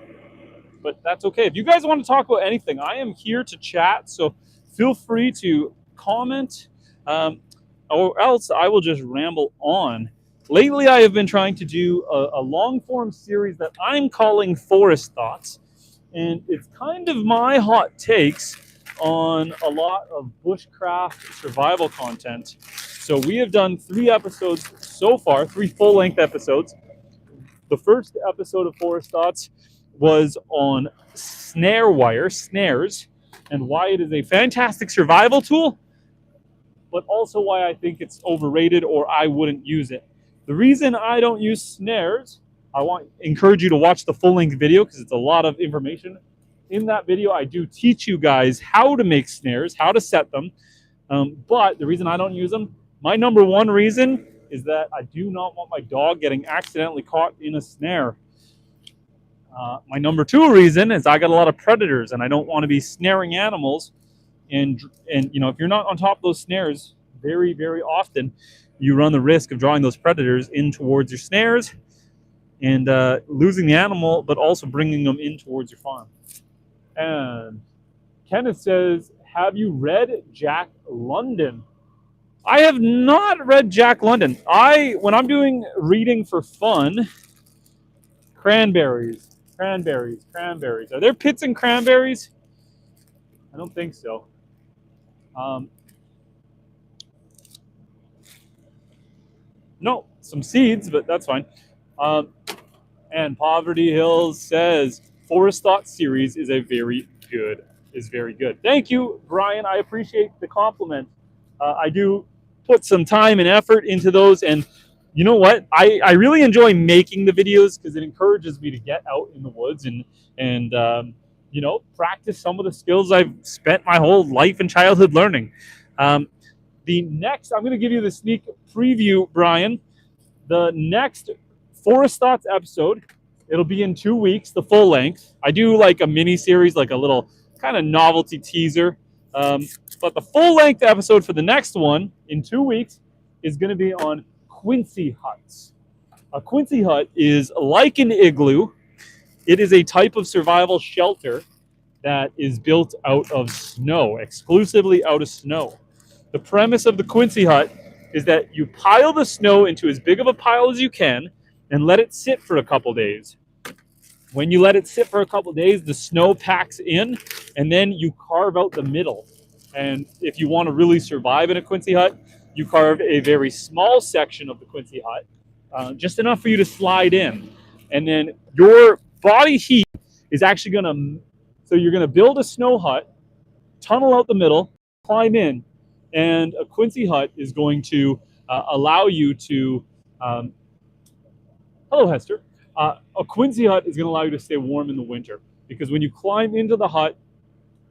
but that's okay. If you guys want to talk about anything, I am here to chat, so feel free to comment, or else I will just ramble on. Lately, I have been trying to do a long-form series that I'm calling Forest Thoughts. and it's kind of my hot takes on a lot of bushcraft survival content. So we have done 3 episodes so far, 3 full-length episodes. The first episode of Forest Thoughts was on snare wire, snares, and why it is a fantastic survival tool, but also why I think it's overrated or I wouldn't use it. The reason I don't use snares, I encourage you to watch the full-length video because it's a lot of information. In that video, I do teach you guys how to make snares, how to set them. But the reason I don't use them, my number one reason is that I do not want my dog getting accidentally caught in a snare. My number 2 reason is I got a lot of predators and I don't want to be snaring animals. And you know, if you're not on top of those snares very, very often, you run the risk of drawing those predators in towards your snares and losing the animal, but also bringing them in towards your farm. And Kenneth says, have you read Jack London? I have not read Jack London. When I'm doing reading for fun, cranberries. Are there pits in cranberries? I don't think so. No, some seeds, but that's fine. And Poverty Hills says Forest Thought series is very good. Thank you, Brian. I appreciate the compliment. I do put some time and effort into those, and you know what? I really enjoy making the videos because it encourages me to get out in the woods and you know, practice some of the skills I've spent my whole life and childhood learning. I'm going to give you the sneak preview, Brian. The next Forest Thoughts episode, it'll be in 2 weeks, the full length. I do like a mini series, like a little kind of novelty teaser. But the full length episode for the next one in 2 weeks is going to be on Quincy huts. A Quincy hut is like an igloo. It is a type of survival shelter that is built out of snow, exclusively out of snow. The premise of the Quincy hut is that you pile the snow into as big of a pile as you can and let it sit for a couple days. When you let it sit for a couple days, the snow packs in, and then you carve out the middle. And if you want to really survive in a Quincy hut, you carve a very small section of the Quincy hut, just enough for you to slide in. And then your body heat is actually so you're going to build a snow hut, tunnel out the middle, climb in, and a Quincy hut is going to allow you to, hello Hester, a Quincy hut is going to allow you to stay warm in the winter, because when you climb into the hut,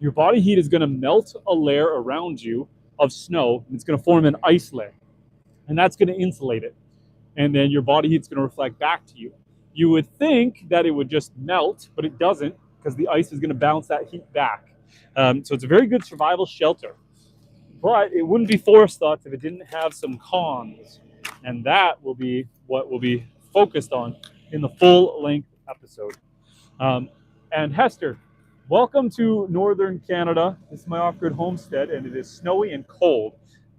your body heat is going to melt a layer around you of snow, and it's going to form an ice layer, and that's going to insulate it, and then your body heat's going to reflect back to you. You would think that it would just melt, but it doesn't, because the ice is going to bounce that heat back. So it's a very good survival shelter. But it wouldn't be Forest Thoughts if it didn't have some cons. And that will be what we'll be focused on in the full-length episode. And Hester, welcome to Northern Canada. This is my off-grid homestead, and it is snowy and cold.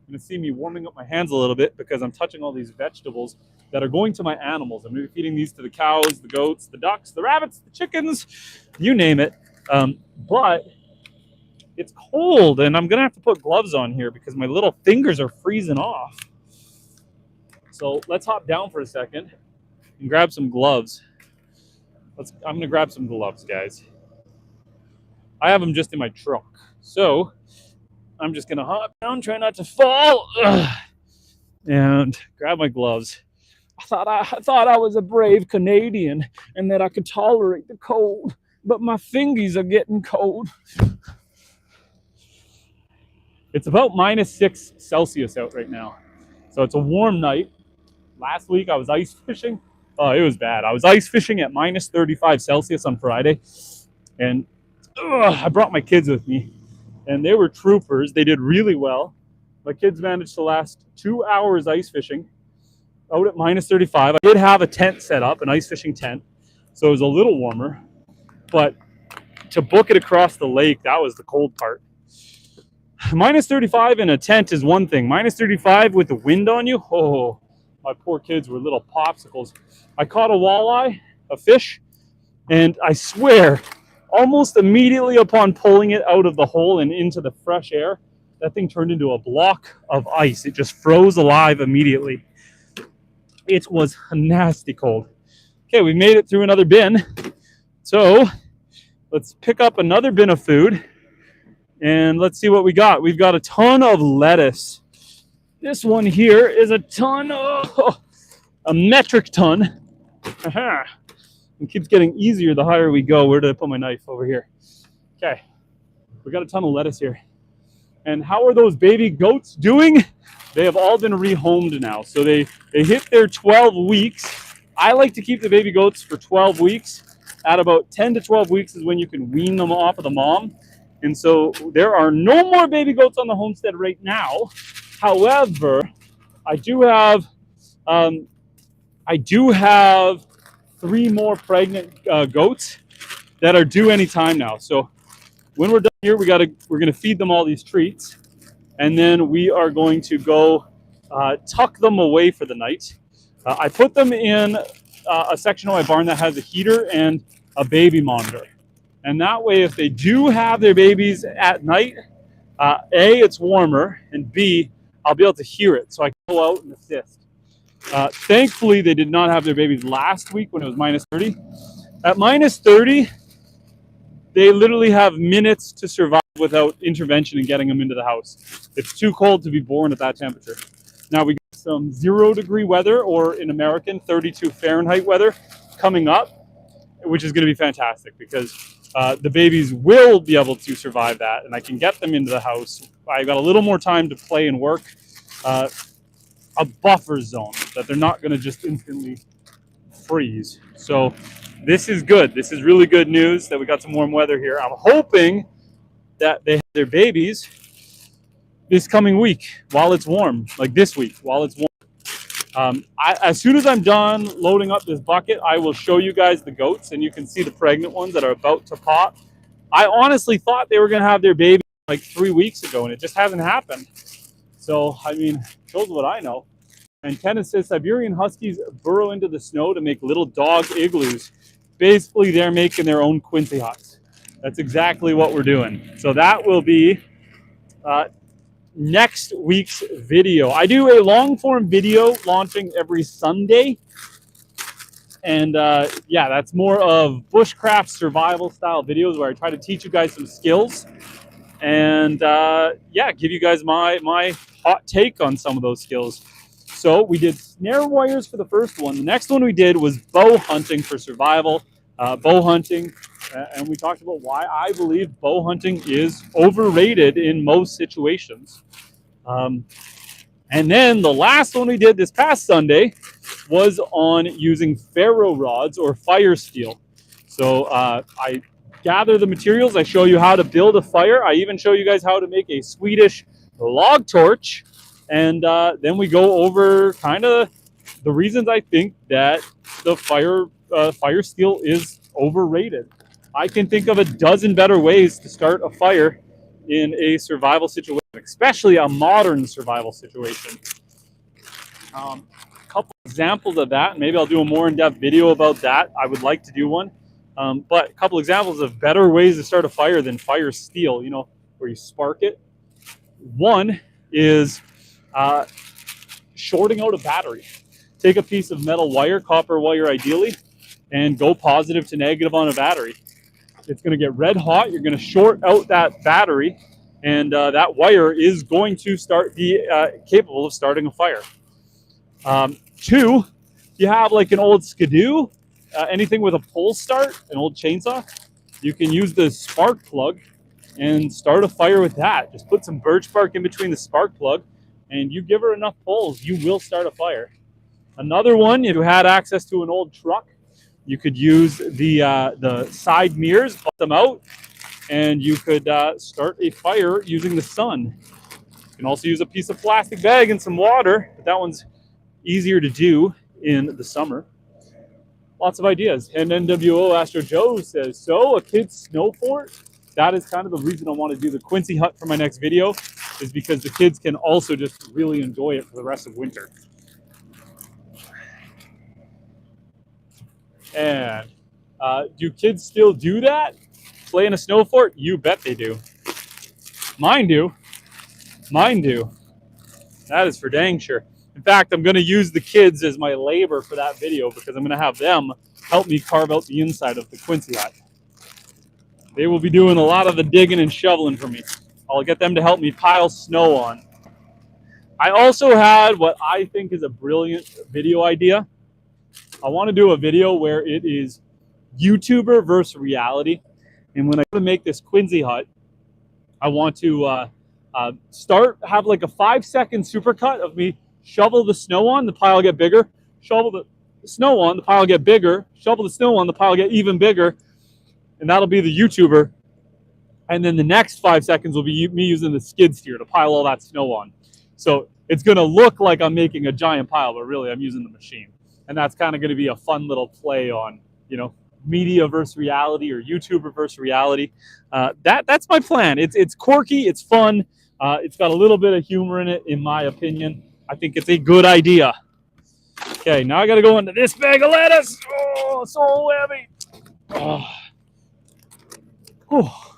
You're going to see me warming up my hands a little bit because I'm touching all these vegetables that are going to my animals. I'm going to be feeding these to the cows, the goats, the ducks, the rabbits, the chickens, you name it. But it's cold, and I'm going to have to put gloves on here because my little fingers are freezing off. So let's hop down for a second and grab some gloves. I'm going to grab some gloves, guys. I have them just in my truck. So I'm just going to hop down, try not to fall, and grab my gloves. I thought I was a brave Canadian and that I could tolerate the cold, but my fingies are getting cold. It's about -6 Celsius out right now. So it's a warm night. Last week I was ice fishing. Oh, it was bad. I was ice fishing at -35 Celsius on Friday. And I brought my kids with me. And they were troopers. They did really well. My kids managed to last 2 hours ice fishing out at -35. I did have a tent set up, an ice fishing tent. So it was a little warmer. But to book it across the lake, that was the cold part. -35 in a tent is one thing. -35 with the wind on you, oh, my poor kids were little popsicles. I caught a walleye, a fish, and I swear Almost immediately upon pulling it out of the hole and into the fresh air, that thing turned into a block of ice. It just froze alive immediately. It was nasty cold. Okay, we made it through another bin. So let's pick up another bin of food and let's see what we got. We've got a ton of lettuce. This one here is a ton, a metric ton. It keeps getting easier the higher we go. Where did I put my knife? Over here. Okay, we got a ton of lettuce here. And how are those baby goats doing? They have all been rehomed now. So they hit their 12 weeks. I like to keep the baby goats for 12 weeks. At about 10 to 12 weeks is when you can wean them off of the mom. And so there are no more baby goats on the homestead right now. However, I do have 3 more pregnant goats that are due any time now. So when we're done here, we're gonna feed them all these treats, and then we are going to go tuck them away for the night. I put them in a section of my barn that has a heater and a baby monitor, and that way, if they do have their babies at night, A, it's warmer, and B, I'll be able to hear it, so I can go out and assist. Thankfully, they did not have their babies last week when it was minus 30. At minus 30, they literally have minutes to survive without intervention and getting them into the house. It's too cold to be born at that temperature. Now we got some 0-degree weather, or in American, 32 Fahrenheit weather coming up, which is going to be fantastic because the babies will be able to survive that, and I can get them into the house. I got a little more time to play and work. A buffer zone that they're not going to just instantly freeze. So this is good. This is really good news that we got some warm weather here. I'm hoping that they have their babies this coming week while it's warm, like this week while it's warm. As soon as I'm done loading up this bucket, I will show you guys the goats, and you can see the pregnant ones that are about to pop. I honestly thought they were going to have their baby like 3 weeks ago, and it just hasn't happened. So, I mean, shows what I know. And Kenneth says Siberian Huskies burrow into the snow to make little dog igloos. Basically, they're making their own Quincy huts. That's exactly what we're doing. So that will be next week's video. I do a long-form video launching every Sunday. And yeah, that's more of bushcraft survival style videos where I try to teach you guys some skills. And yeah, give you guys my hot take on some of those skills. So we did snare wires for the first one. The next one we did was bow hunting for survival, bow hunting. And we talked about why I believe bow hunting is overrated in most situations. And then the last one we did this past Sunday was on using ferro rods or fire steel. So I gather the materials. I show you how to build a fire. I even show you guys how to make a Swedish log torch. And then we go over kind of the reasons I think that the fire steel is overrated. I can think of a dozen better ways to start a fire in a survival situation, especially a modern survival situation. A couple examples of that. Maybe I'll do a more in-depth video about that. I would like to do one. But a couple examples of better ways to start a fire than fire steel, you know, where you spark it. One is shorting out a battery. Take a piece of metal wire, copper wire ideally, and go positive to negative on a battery. It's going to get red hot. You're going to short out that battery, and that wire is going to be capable of starting a fire. Two, you have like an old skidoo, anything with a pull start, an old chainsaw, you can use the spark plug and start a fire with that. Just put some birch bark in between the spark plug, and you give her enough pulls, you will start a fire. Another one, if you had access to an old truck, you could use the side mirrors, put them out, and you could start a fire using the sun. You can also use a piece of plastic bag and some water, but that one's easier to do in the summer. Lots of ideas. And NWO Astro Joe says, so a kid's snow fort? That is kind of the reason I want to do the Quincy hut for my next video, is because the kids can also just really enjoy it for the rest of winter. And do kids still do that? play in a snow fort? You bet they do. Mine do. Mine do. That is for dang sure. In fact, I'm going to use the kids as my labor for that video because I'm going to have them help me carve out the inside of the Quincy hut. They will be doing a lot of the digging and shoveling for me. I'll get them to help me pile snow on. I also had what I think is a brilliant video idea. I want to do a video where it is YouTuber versus reality. And when I go to make this Quincy hut, I want to have like a 5-second supercut of me shovel the snow on, the pile get bigger, shovel the snow on, the pile get bigger, shovel the snow on, the pile get even bigger, and that'll be the YouTuber. And then the next 5 seconds will be me using the skid steer to pile all that snow on. So it's going to look like I'm making a giant pile, but really I'm using the machine. And that's kind of going to be a fun little play on, you know, media versus reality or YouTuber versus reality. That's my plan. It's quirky, it's fun, it's got a little bit of humor in it, in my opinion. I think it's a good idea. Okay, now I got to go into this bag of lettuce. Oh, so heavy. Oh,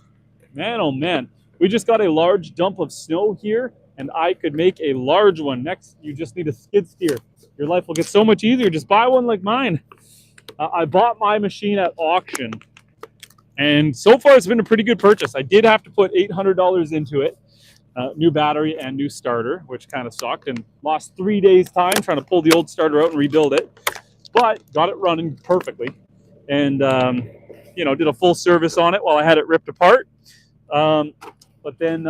man, oh man. We just got a large dump of snow here, and I could make a large one. Next, you just need a skid steer. Your life will get so much easier. Just buy one like mine. I bought my machine at auction, and so far it's been a pretty good purchase. I did have to put $800 into it. New battery and new starter, which kind of sucked, and lost 3 days time trying to pull the old starter out and rebuild it, but got it running perfectly. And you know, did a full service on it while I had it ripped apart. But then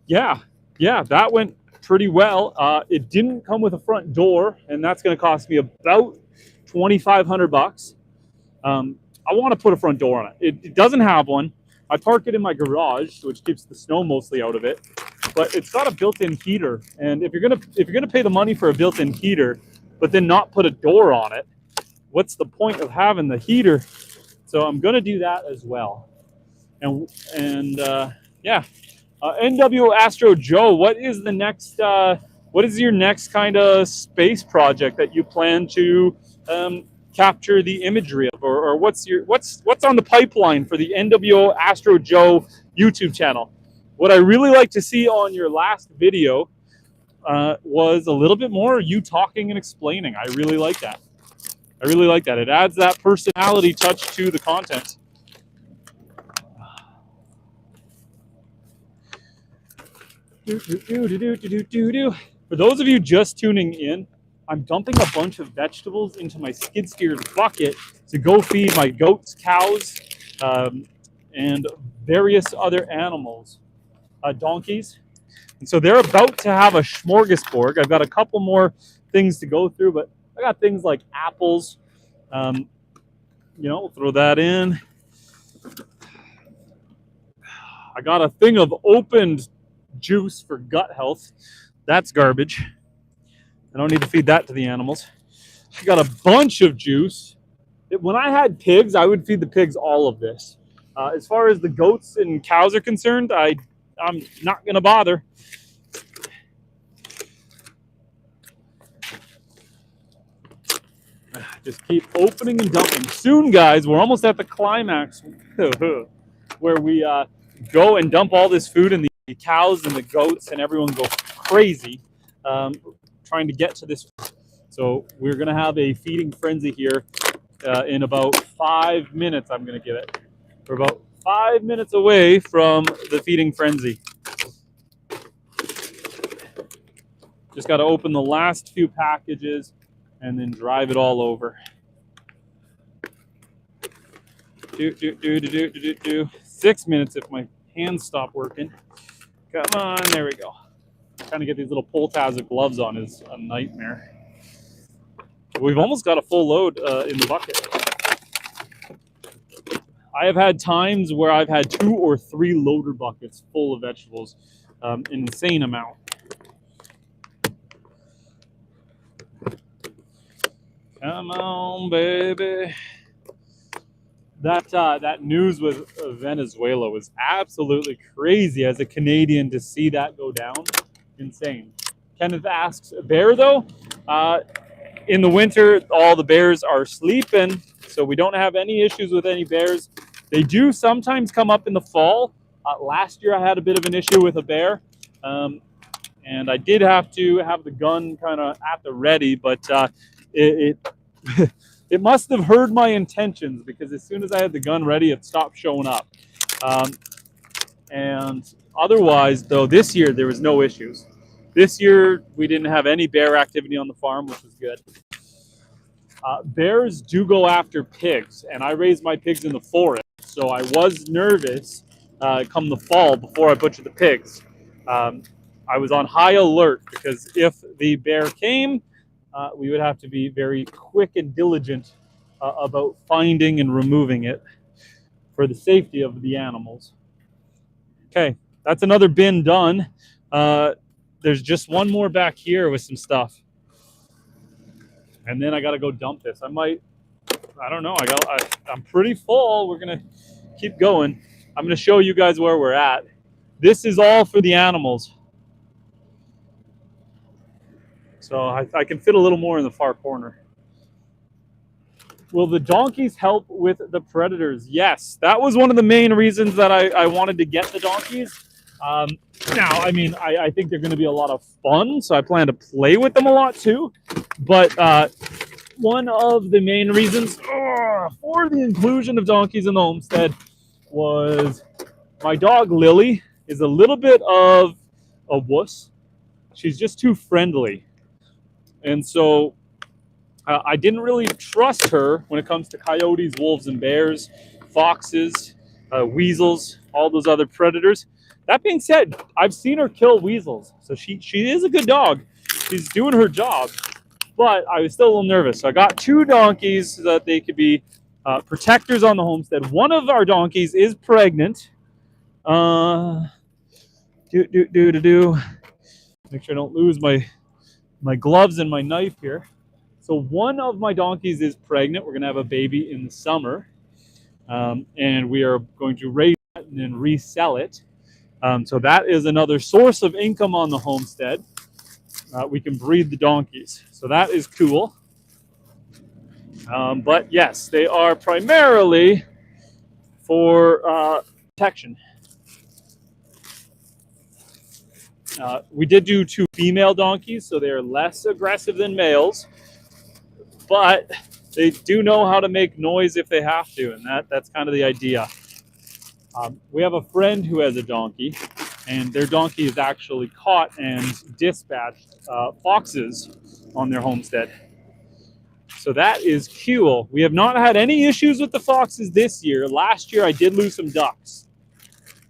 yeah, that went pretty well. It didn't come with a front door, and that's going to cost me about $2,500. I want to put a front door on it. It doesn't have one. I park it in my garage, which keeps the snow mostly out of it. But it's got a built-in heater, and if you're gonna pay the money for a built-in heater, but then not put a door on it, what's the point of having the heater? So I'm gonna do that as well. And yeah, NW Astro Joe, what is the next? What is your next kind of space project that you plan to capture the imagery of, or what's on the pipeline for the NWO Astro Joe YouTube channel? What I really like to see on your last video was a little bit more you talking and explaining. I really like that. I really like that. It adds that personality touch to the content. For those of you just tuning in, I'm dumping a bunch of vegetables into my skid steer bucket to go feed my goats, cows, and various other animals, donkeys. And so they're about to have a smorgasbord. I've got a couple more things to go through, but I got things like apples. You know, we'll throw that in. I got a thing of opened juice for gut health. That's garbage. I don't need to feed that to the animals. I got a bunch of juice. When I had pigs, I would feed the pigs all of this. As far as the goats and cows are concerned, I'm not going to bother. Just keep opening and dumping. Soon, guys, we're almost at the climax where we go and dump all this food, and the cows and the goats and everyone go crazy trying to get to this. So we're going to have a feeding frenzy here in about 5 minutes. I'm going to give it. We're about 5 minutes away from the feeding frenzy. Just got to open the last few packages and then drive it all over. 6 minutes if my hands stop working. Come on, there we go. Trying to get these little Poltazer gloves on is a nightmare. We've almost got a full load in the bucket. I have had times where I've had 2 or 3 loader buckets full of vegetables, an insane amount. Come on, baby. That news with Venezuela was absolutely crazy as a Canadian to see that go down. Insane. Kenneth asks, bear though? In the winter, all the bears are sleeping, so we don't have any issues with any bears. They do sometimes come up in the fall. Last year I had a bit of an issue with a bear, and I did have to have the gun kind of at the ready, but it it must have heard my intentions, because as soon as I had the gun ready, it stopped showing up. And otherwise, though, this year there was no issues. This year we didn't have any bear activity on the farm, which was good. Bears do go after pigs, and I raised my pigs in the forest, so I was nervous come the fall before I butchered the pigs. I was on high alert, because if the bear came, we would have to be very quick and diligent about finding and removing it for the safety of the animals. Okay, that's another bin done. There's just one more back here with some stuff. And then I got to go dump this. I don't know. I'm pretty full. We're going to keep going. I'm going to show you guys where we're at. This is all for the animals. So I can fit a little more in the far corner. Will the donkeys help with the predators? Yes, that was one of the main reasons that I wanted to get the donkeys. Now, I mean, I think they're going to be a lot of fun, so I plan to play with them a lot too. But one of the main reasons for the inclusion of donkeys in the homestead was my dog Lily is a little bit of a wuss. She's just too friendly. And so I didn't really trust her when it comes to coyotes, wolves, and bears, foxes, weasels, all those other predators. That being said, I've seen her kill weasels. So she is a good dog. She's doing her job. But I was still a little nervous. So I got 2 donkeys so that they could be protectors on the homestead. One of our donkeys is pregnant. Make sure I don't lose my gloves and my knife here. So one of my donkeys is pregnant. We're going to have a baby in the summer. And we are going to raise it and then resell it. So that is another source of income on the homestead. We can breed the donkeys. So that is cool. But yes, they are primarily for protection. We did do 2 female donkeys, so they are less aggressive than males. But they do know how to make noise if they have to, and that's kind of the idea. We have a friend who has a donkey, and their donkey has actually caught and dispatched foxes on their homestead. So that is cool. We have not had any issues with the foxes this year. Last year I did lose some ducks.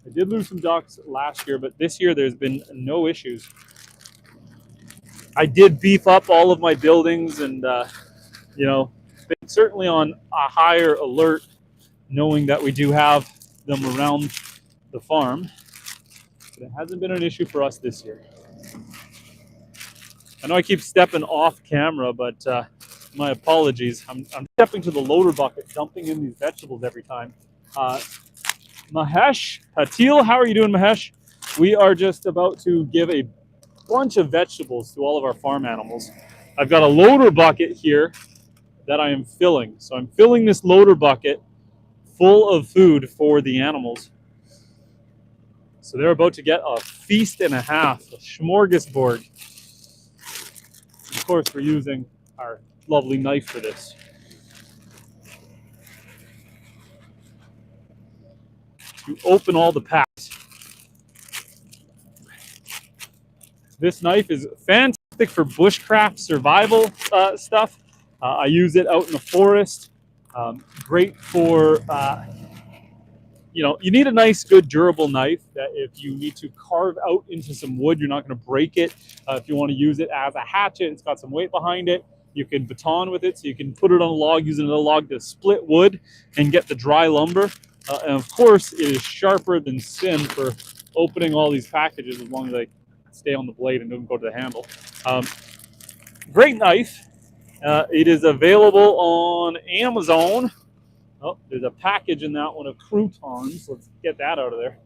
I did lose some ducks last year, but this year there's been no issues. I did beef up all of my buildings and been certainly on a higher alert, knowing that we do have them around the farm. But it hasn't been an issue for us this year. I know I keep stepping off camera, but my apologies. I'm stepping to the loader bucket, dumping in these vegetables every time. Mahesh Patil, how are you doing, Mahesh? We are just about to give a bunch of vegetables to all of our farm animals. I've got a loader bucket here that I am filling. So I'm filling this loader bucket full of food for the animals. So they're about to get a feast and a half, a smorgasbord. Of course, we're using our lovely knife for this. You open all the packs. This knife is fantastic for bushcraft survival stuff. I use it out in the forest. Great for, you need a nice, good, durable knife that if you need to carve out into some wood, you're not going to break it. If you want to use it as a hatchet, it's got some weight behind it. You can baton with it, so you can put it on a log, use another log to split wood and get the dry lumber. And of course, it is sharper than sin for opening all these packages, as long as I stay on the blade and don't go to the handle. Great knife. It is available on Amazon. Oh, there's a package in that one of croutons. Let's get that out of there.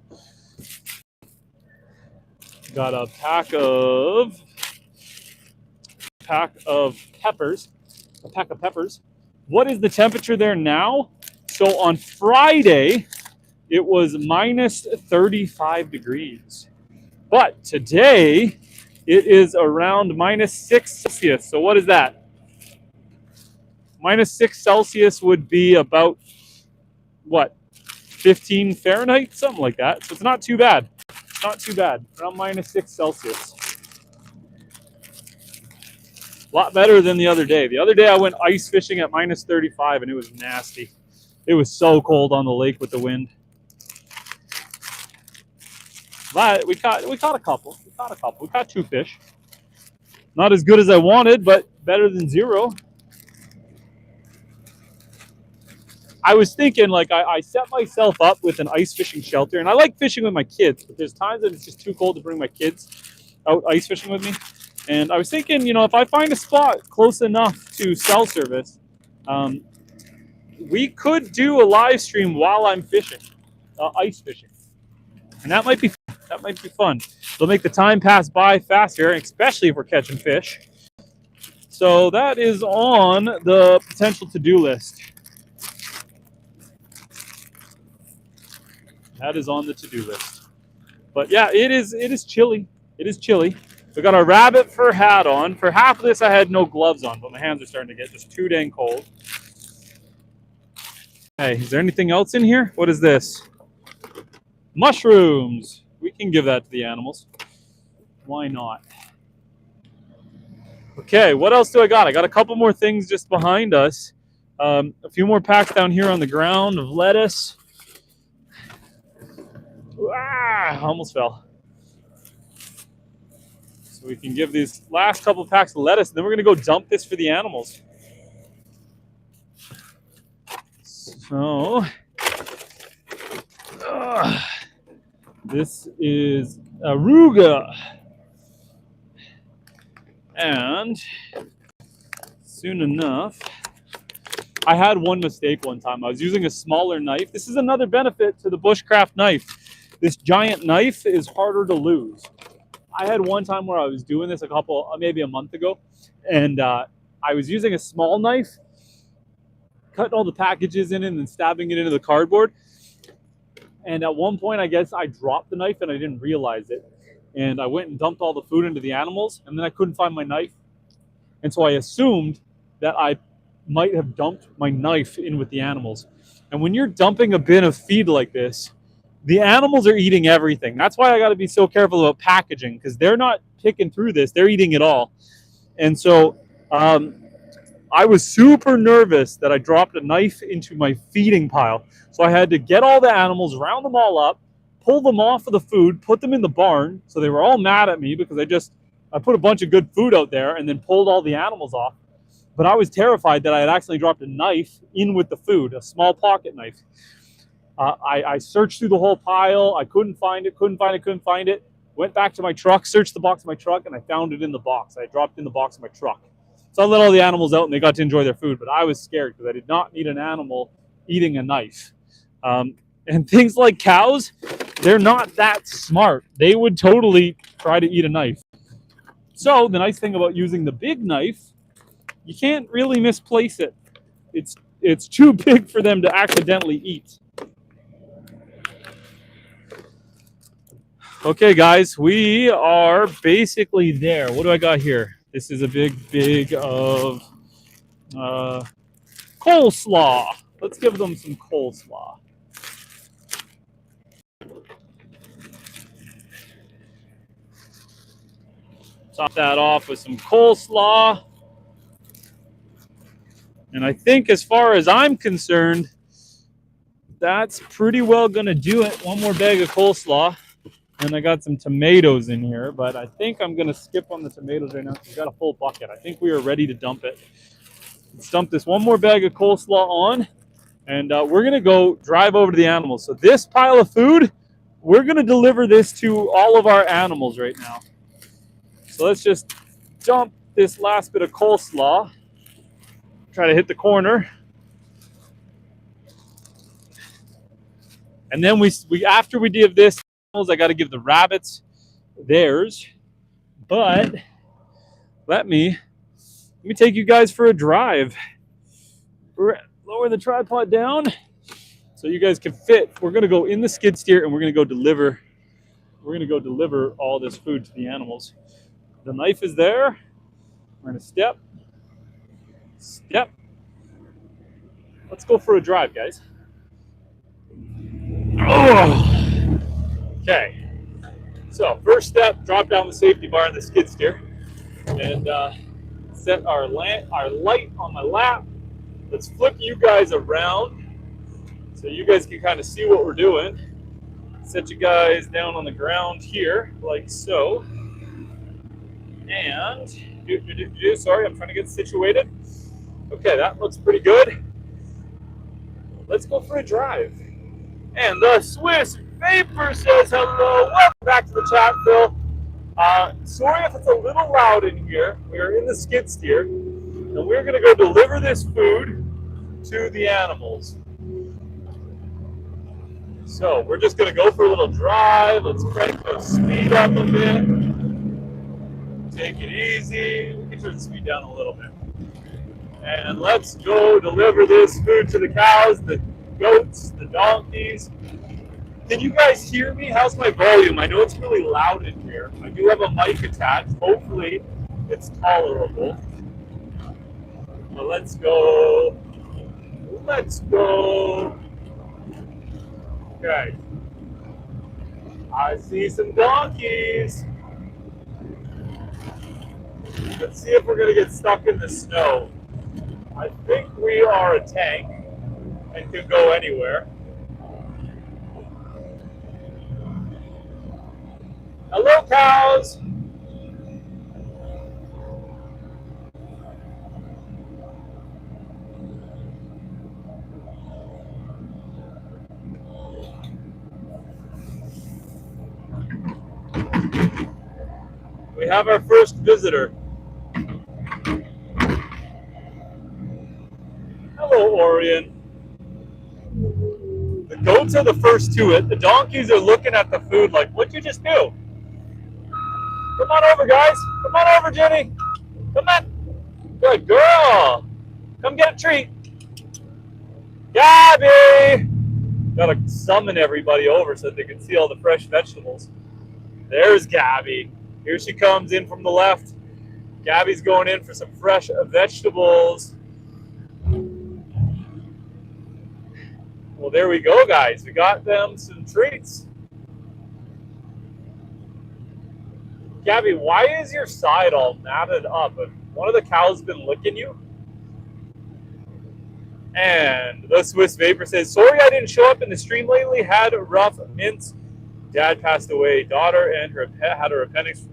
Got a pack of peppers. What is the temperature there now? So on Friday, it was minus 35 degrees. But today, it is around minus 6 Celsius. So what is that? Minus 6 Celsius would be about, what, 15 Fahrenheit? Something like that. So it's not too bad. Not too bad. Around minus 6 Celsius. A lot better than the other day. The other day I went ice fishing at minus 35 and it was nasty. It was so cold on the lake with the wind. But we caught a couple. We caught 2 fish. Not as good as I wanted, but better than 0. I was thinking, like, I set myself up with an ice fishing shelter, and I like fishing with my kids, but there's times that it's just too cold to bring my kids out ice fishing with me. And I was thinking, you know, if I find a spot close enough to cell service, we could do a live stream while I'm fishing, ice fishing. And that might be fun. It'll make the time pass by faster, especially if we're catching fish. So that is on the potential to-do list. That is on the to-do list. But yeah, it is chilly. It is chilly. We got our rabbit fur hat on. For half of this, I had no gloves on, but my hands are starting to get just too dang cold. Hey, is there anything else in here? What is this? Mushrooms. We can give that to the animals. Why not? Okay, what else do I got? I got a couple more things just behind us. A few more packs down here on the ground of lettuce. Ah, almost fell. So we can give these last couple of packs of lettuce, and then we're going to go dump this for the animals. So, this is arugula. And soon enough, I had one mistake one time. I was using a smaller knife. This is another benefit to the bushcraft knife. This giant knife is harder to lose. I had one time where I was doing this maybe a month ago, and I was using a small knife, cutting all the packages in it and then stabbing it into the cardboard. And at one point, I guess I dropped the knife and I didn't realize it. And I went and dumped all the food into the animals, and then I couldn't find my knife. And so I assumed that I might have dumped my knife in with the animals. And when you're dumping a bin of feed like this, the animals are eating everything. That's why I got to be so careful about packaging, because they're not picking through this. They're eating it all. And so I was super nervous that I dropped a knife into my feeding pile. So I had to get all the animals, round them all up, pull them off of the food, put them in the barn. So they were all mad at me because I put a bunch of good food out there and then pulled all the animals off. But I was terrified that I had accidentally dropped a knife in with the food, a small pocket knife. I searched through the whole pile. I couldn't find it. Went back to my truck, searched the box of my truck, and I found it in the box. I dropped it in the box of my truck. So I let all the animals out, and they got to enjoy their food. But I was scared because I did not need an animal eating a knife. And things like cows, they're not that smart. They would totally try to eat a knife. So the nice thing about using the big knife, you can't really misplace it. It's too big for them to accidentally eat. Okay, guys, we are basically there. What do I got here? This is a big of coleslaw. Let's give them some coleslaw. Top that off with some coleslaw. And I think as far as I'm concerned, that's pretty well going to do it. One more bag of coleslaw. And I got some tomatoes in here, but I think I'm going to skip on the tomatoes right now. We've got a full bucket. I think we are ready to dump it. Let's dump this one more bag of coleslaw on, and we're going to go drive over to the animals. So this pile of food, we're going to deliver this to all of our animals right now. So let's just dump this last bit of coleslaw. Try to hit the corner. And then we after we give this, I got to give the rabbits theirs. But let me take you guys for a drive. Lower the tripod down. so you guys can fit. We're gonna go in the skid steer and we're gonna go deliver. We're gonna go deliver all this food to the animals. The knife is there. We're gonna step. Let's go for a drive, guys. Oh. Okay. So first step, drop down the safety bar in the skid steer, and set our light on my lap. Let's flip you guys around so you guys can kind of see what we're doing. Set you guys down on the ground here, like so. And sorry, I'm trying to get situated. Okay, that looks pretty good. Let's go for a drive. And the Swiss Vapor says hello. Welcome back to the chat, Phil. Sorry if it's a little loud in here. We're in the skid steer, and we're going to go deliver this food to the animals. So we're just going to go for a little drive. Let's crank the speed up a bit. Take it easy. We can turn the speed down a little bit. And let's go deliver this food to the cows, the goats, the donkeys. Can you guys hear me? How's my volume? I know it's really loud in here. I do have a mic attached. Hopefully it's tolerable. But let's go. Let's go. Okay. I see some donkeys. Let's see if we're going to get stuck in the snow. I think we are a tank and can go anywhere. Hello, cows. We have our first visitor. Hello, Orion. The goats are the first to it. The donkeys are looking at the food like, what'd you just do? Come on over, guys. Come on over, Jenny. Come on. Good girl. Come get a treat. Gabby! Gotta summon everybody over so that they can see all the fresh vegetables. There's Gabby. Here she comes in from the left. Gabby's going in for some fresh vegetables. Well, there we go, guys. We got them some treats. Gabby, why is your side all matted up? One of the cows been licking you? And the Swiss Vapor says, sorry I didn't show up in the stream lately. Had a rough mince. Dad passed away. Daughter and her pet had her appendix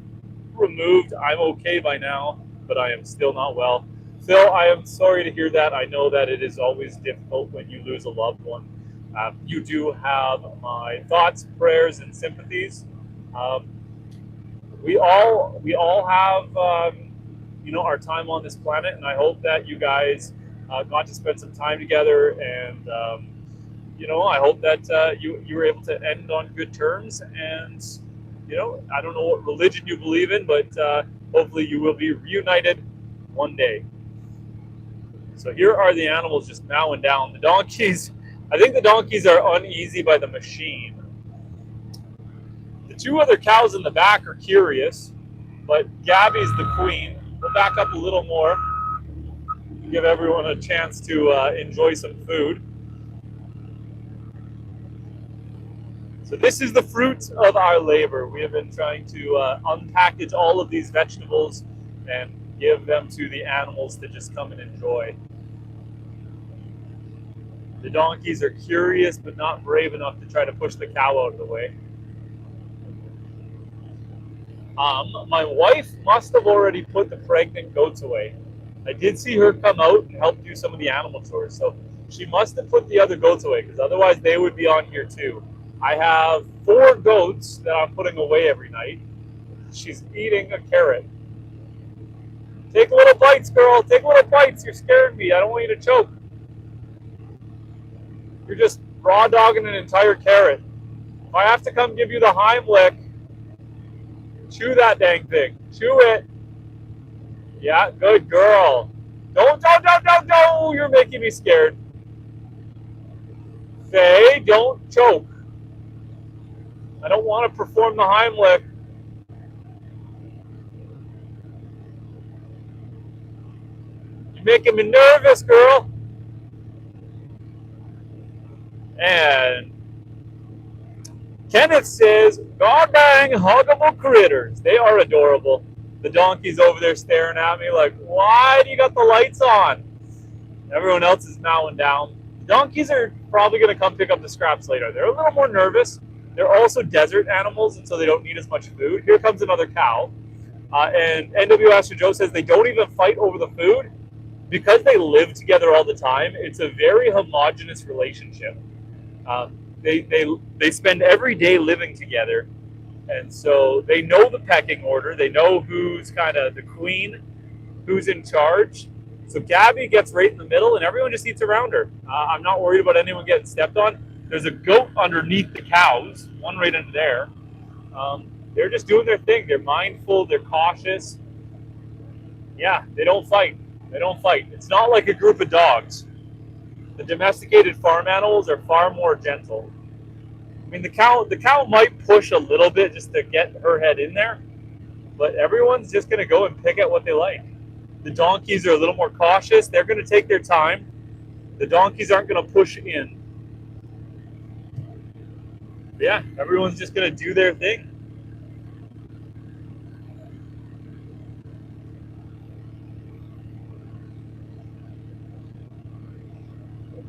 removed. I'm okay by now, but I am still not well. Phil, I am sorry to hear that. I know that it is always difficult when you lose a loved one. You do have my thoughts, prayers, and sympathies. We all have our time on this planet, and I hope that you guys got to spend some time together, and I hope that you were able to end on good terms. And I don't know what religion you believe in, but hopefully you will be reunited one day. So here are the animals just mowing down. The donkeys, I think the donkeys are uneasy by the machine. The two other cows in the back are curious, but Gabby's the queen. We'll back up a little more, give everyone a chance to enjoy some food. So this is the fruit of our labor. We have been trying to unpackage all of these vegetables and give them to the animals to just come and enjoy. The donkeys are curious, but not brave enough to try to push the cow out of the way. My wife must have already put the pregnant goats away. I did see her come out and help do some of the animal chores, so she must have put the other goats away, because otherwise they would be on here too. I have 4 goats that I'm putting away every night. She's eating a carrot. Take little bites, girl. Take little bites. You're scaring me. I don't want you to choke. You're just raw dogging an entire carrot. If I have to come give you the Heimlich, chew that dang thing. Chew it. Yeah, good girl. Don't. You're making me scared. Faye, don't choke. I don't want to perform the Heimlich. You're making me nervous, girl. And Kenneth says, God dang huggable critters. They are adorable. The donkey's over there staring at me like, why do you got the lights on? Everyone else is mowing down. The donkeys are probably going to come pick up the scraps later. They're a little more nervous. They're also desert animals, and so they don't need as much food. Here comes another cow. And NWS Joe says they don't even fight over the food because they live together all the time. It's a very homogenous relationship. They spend every day living together, and so they know the pecking order. They know who's kind of the queen, who's in charge. So Gabby gets right in the middle, and everyone just eats around her. I'm not worried about anyone getting stepped on. There's a goat underneath the cows, one right under there. They're just doing their thing. They're mindful. They're cautious. Yeah, they don't fight. They don't fight. It's not like a group of dogs. The domesticated farm animals are far more gentle. I mean, the cow might push a little bit just to get her head in there, but everyone's just going to go and pick at what they like. The donkeys are a little more cautious. They're going to take their time. The donkeys aren't going to push in. Yeah, everyone's just going to do their thing.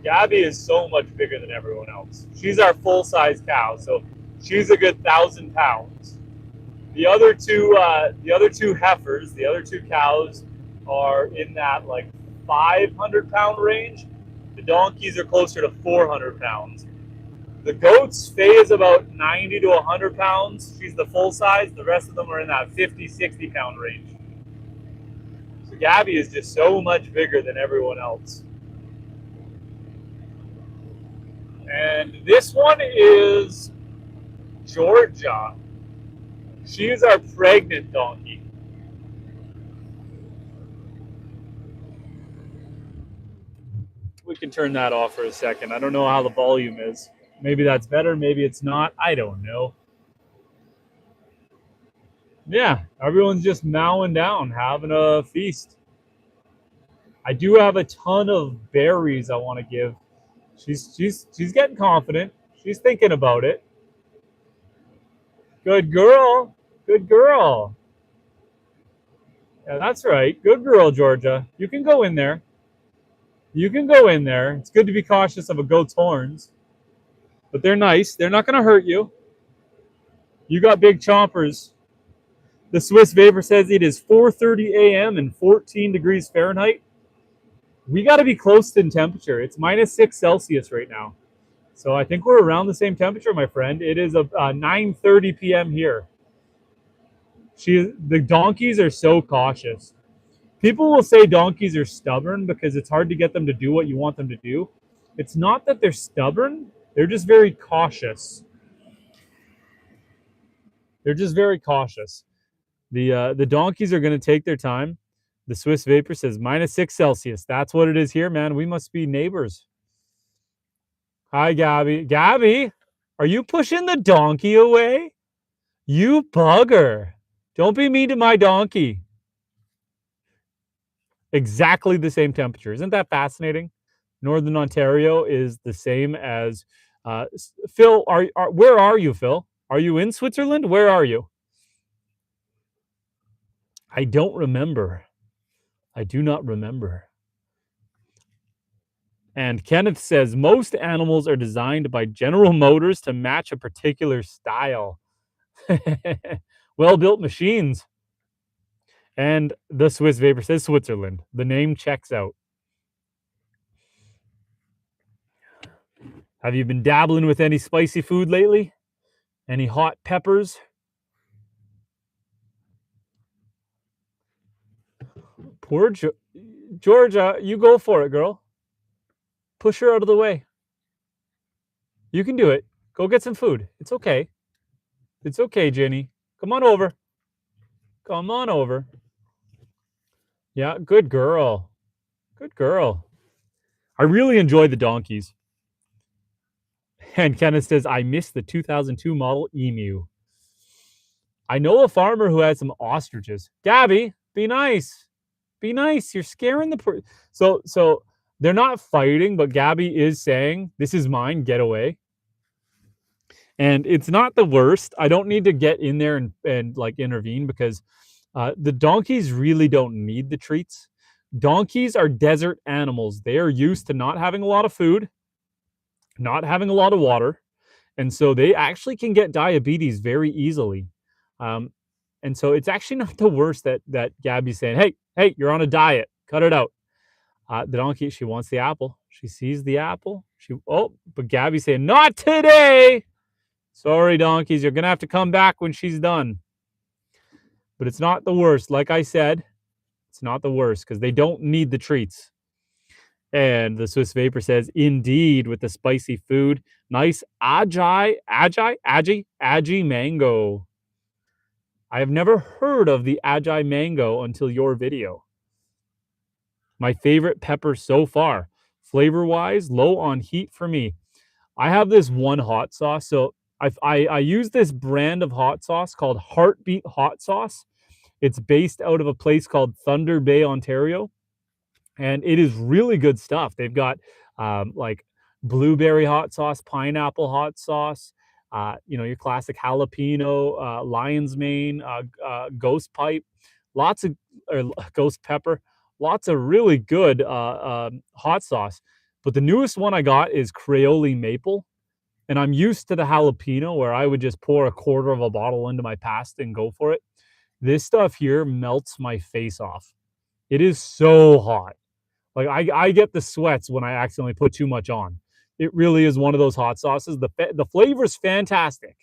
Gabby is so much bigger than everyone else. She's our full-size cow, so she's a good 1,000 pounds. The other two heifers, the other two cows, are in that like 500-pound range. The donkeys are closer to 400 pounds. The goats, Faye is about 90 to 100 pounds. She's the full size. The rest of them are in that 50, 60-pound range. So Gabby is just so much bigger than everyone else. And this one is Georgia. She is our pregnant donkey. We can turn that off for a second. I don't know how the volume is. Maybe that's better, maybe it's not. I don't know. Yeah, everyone's just mowing down, having a feast. I do have a ton of berries I want to give. She's getting confident. She's thinking about it. Good girl. Good girl. Yeah, that's right. Good girl, Georgia. You can go in there. You can go in there. It's good to be cautious of a goat's horns. But they're nice. They're not going to hurt you. You got big chompers. The Swiss Vapor says it is 4:30 a.m. and 14 degrees Fahrenheit. We got to be close in temperature. It's -6 Celsius right now. So I think we're around the same temperature, my friend. It is 9:30 p.m. here. The donkeys are so cautious. People will say donkeys are stubborn because it's hard to get them to do what you want them to do. It's not that they're stubborn. They're just very cautious. They're just very cautious. The donkeys are going to take their time. The Swiss Vapor says -6 Celsius. That's what it is here, man. We must be neighbors. Hi, Gabby. Gabby, are you pushing the donkey away? You bugger. Don't be mean to my donkey. Exactly the same temperature. Isn't that fascinating? Northern Ontario is the same as Phil. Where are you, Phil? Are you in Switzerland? Where are you? I don't remember. I do not remember. And Kenneth says most animals are designed by General Motors to match a particular style. Well-built machines. And the Swiss Vapor says Switzerland. The name checks out. Have you been dabbling with any spicy food lately? Any hot peppers? Poor Georgia, you go for it, girl. Push her out of the way. You can do it. Go get some food. It's okay. It's okay, Jenny. Come on over. Come on over. Yeah, good girl. Good girl. I really enjoy the donkeys. And Kenneth says, I miss the 2002 model Emu. I know a farmer who has some ostriches. Gabby, be nice. Be nice. You're scaring the so they're not fighting, but Gabby is saying, this is mine, get away. And it's not the worst. I don't need to get in there and like intervene because the donkeys really don't need the treats. Donkeys are desert animals. They are used to not having a lot of food, not having a lot of water. And so they actually can get diabetes very easily. Um, and so it's actually not the worst that Gabby's saying, hey, you're on a diet. Cut it out. The donkey, she wants the apple. She sees the apple. But Gabby's saying, not today. Sorry, donkeys. You're going to have to come back when she's done. But it's not the worst. Like I said, it's not the worst because they don't need the treats. And the Swiss Vapor says, indeed, with the spicy food, nice agi mango. I have never heard of the agi mango until your video. My favorite pepper so far. Flavor-wise, low on heat for me. I have this one hot sauce. So I use this brand of hot sauce called Heartbeat Hot Sauce. It's based out of a place called Thunder Bay, Ontario. And it is really good stuff. They've got like blueberry hot sauce, pineapple hot sauce, your classic jalapeno, lion's mane, ghost pipe, ghost pepper, lots of really good hot sauce. But the newest one I got is Creole maple. And I'm used to the jalapeno where I would just pour a quarter of a bottle into my pasta and go for it. This stuff here melts my face off. It is so hot. Like I get the sweats when I accidentally put too much on. It really is one of those hot sauces. The flavor is fantastic.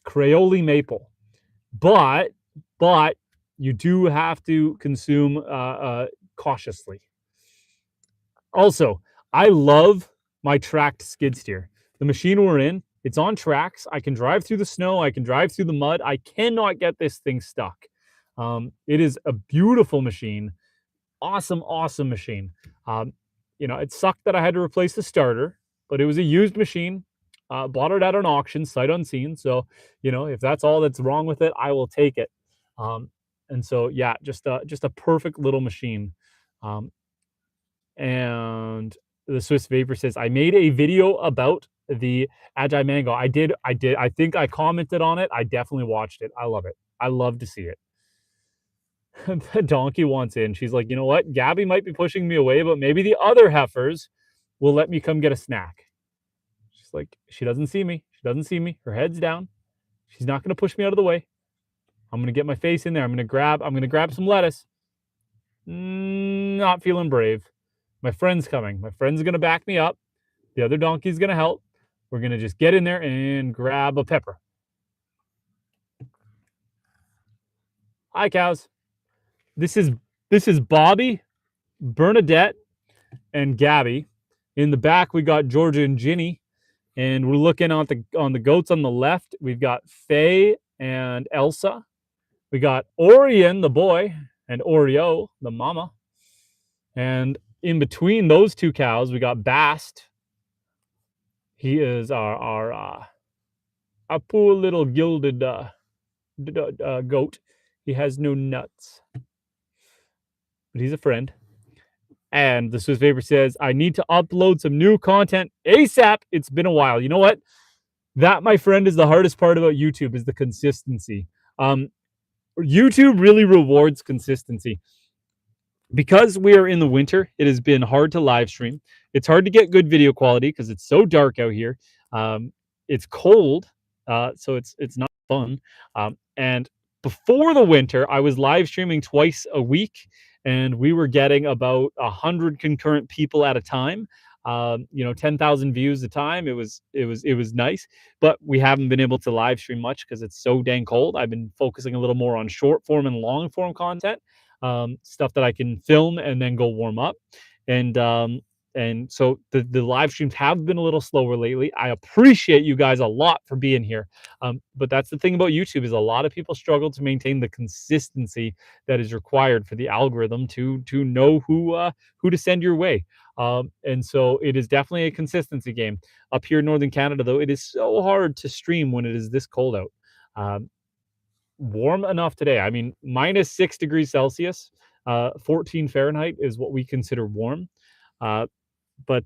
Creole maple. But you do have to consume cautiously. Also, I love my tracked skid steer. The machine we're in, it's on tracks. I can drive through the snow. I can drive through the mud. I cannot get this thing stuck. It is a beautiful machine. Awesome machine. It sucked that I had to replace the starter, but it was a used machine. Bought it at an auction, sight unseen. So, if that's all that's wrong with it, I will take it. And so, yeah, just a perfect little machine. And the Swiss Vapor says, I made a video about the Agi Mango. I did. I think I commented on it. I definitely watched it. I love it. I love to see it. The donkey wants in. She's like, you know what? Gabby might be pushing me away, but maybe the other heifers will let me come get a snack. She's like, she doesn't see me. She doesn't see me. Her head's down. She's not going to push me out of the way. I'm going to get my face in there. I'm going to grab some lettuce. Not feeling brave. My friend's coming. My friend's going to back me up. The other donkey's going to help. We're going to just get in there and grab a pepper. Hi, cows. This is Bobby, Bernadette, and Gabby. In the back, we got Georgia and Ginny, and we're looking on the goats on the left. We've got Faye and Elsa. We got Orion, the boy, and Oreo, the mama. And in between those two cows, we got Bast. He is our poor little gilded goat. He has no nuts, but he's a friend. And the Swiss Vapor says, I need to upload some new content ASAP. It's been a while. You know what? That, my friend, is the hardest part about YouTube, is the consistency. YouTube really rewards consistency. Because we are in the winter, it has been hard to live stream. It's hard to get good video quality because it's so dark out here. It's cold, so it's not fun. And before the winter, I was live streaming twice a week, and we were getting about 100 concurrent people at a time. 10,000 views a time. It was nice, but we haven't been able to live stream much because it's so dang cold. I've been focusing a little more on short form and long form content, stuff that I can film and then go warm up. And And so the live streams have been a little slower lately. I appreciate you guys a lot for being here. But that's the thing about YouTube, is a lot of people struggle to maintain the consistency that is required for the algorithm to know who to send your way. And so it is definitely a consistency game. Up here in Northern Canada, though, it is so hard to stream when it is this cold out. Warm enough today. I mean, minus 6 degrees Celsius, 14 Fahrenheit is what we consider warm. But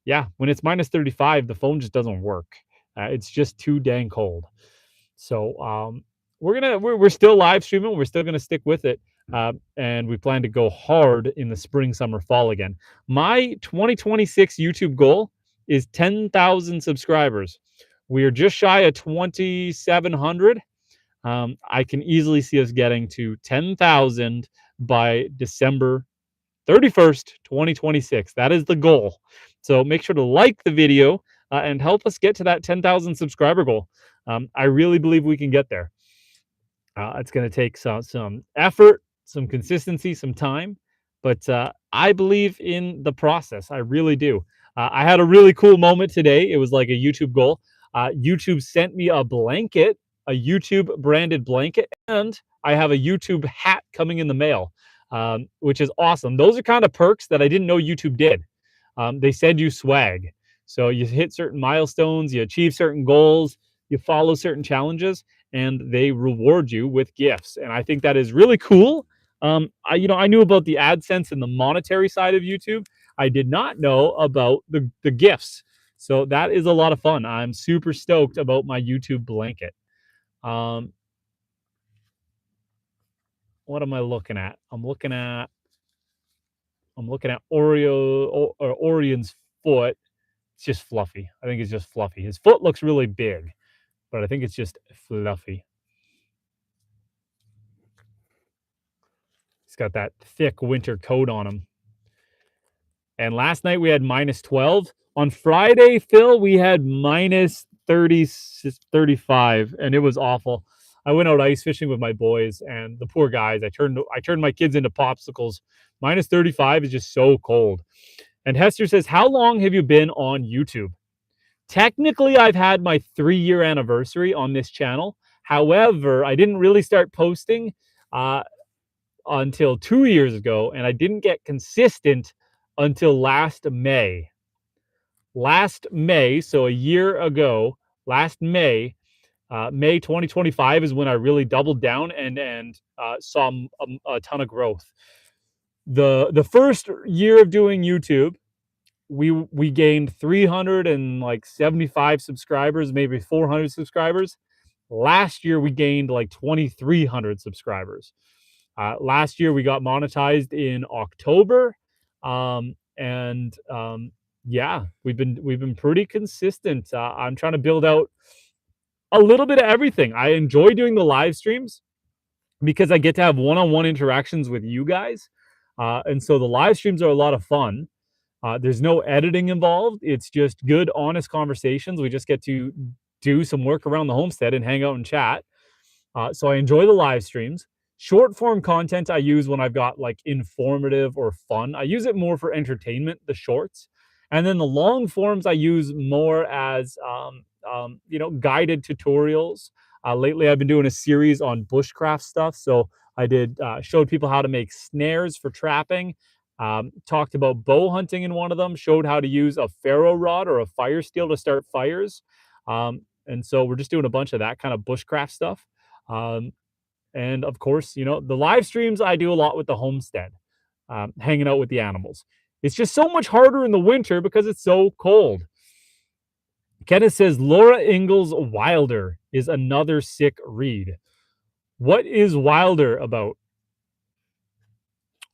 yeah, when it's minus 35, the phone just doesn't work. It's just too dang cold. So we're still live streaming. We're still gonna stick with it, and we plan to go hard in the spring, summer, fall again. My 2026 YouTube goal is 10,000 subscribers. We are just shy of 2,700. I can easily see us getting to 10,000 by December 31st, 2026. That is the goal. So make sure to like the video and help us get to that 10,000 subscriber goal. I really believe we can get there. It's going to take some effort, some consistency, some time, but I believe in the process. I really do. I had a really cool moment today. It was like a YouTube goal. YouTube sent me a blanket, a YouTube branded blanket, and I have a YouTube hat coming in the mail, which is awesome. Those are kind of perks that I didn't know YouTube did. They send you swag. So you hit certain milestones, you achieve certain goals, you follow certain challenges, and they reward you with gifts. And I think that is really cool. I knew about the AdSense and the monetary side of YouTube. I did not know about the gifts. So that is a lot of fun. I'm super stoked about my YouTube blanket. What am I looking at? I'm looking at Orion's foot. It's just fluffy. I think it's just fluffy. His foot looks really big, but I think it's just fluffy. He's got that thick winter coat on him. And last night we had minus 12. On Friday, Phil, we had minus 30, 35, and it was awful. I went out ice fishing with my boys, and the poor guys, I turned my kids into popsicles. Minus 35 is just so cold. And Hester says, how long have you been on YouTube? Technically, I've had my 3-year anniversary on this channel. However, I didn't really start posting until 2 years ago, and I didn't get consistent until last May. Last May, so a year ago, last May, May 2025 is when I really doubled down and saw a ton of growth. The first year of doing YouTube, we gained 375 subscribers, maybe 400 subscribers. Last year we gained like 2,300 subscribers. Last year we got monetized in October, yeah, we've been pretty consistent. I'm trying to build out a little bit of everything. I enjoy doing the live streams because I get to have one-on-one interactions with you guys, and so the live streams are a lot of fun. There's no editing involved. It's just good, honest conversations. We just get to do some work around the homestead and hang out and chat. So I enjoy the live streams. Short form content I use when I've got like informative or fun. I use it more for entertainment, the shorts. And then the long forms I use more as, guided tutorials. Lately, I've been doing a series on bushcraft stuff. So I showed people how to make snares for trapping. Talked about bow hunting in one of them, showed how to use a ferro rod or a fire steel to start fires. And so we're just doing a bunch of that kind of bushcraft stuff. And of course, the live streams I do a lot with the homestead, hanging out with the animals. It's just so much harder in the winter because it's so cold. Kenneth says Laura Ingalls Wilder is another sick read. What is Wilder about?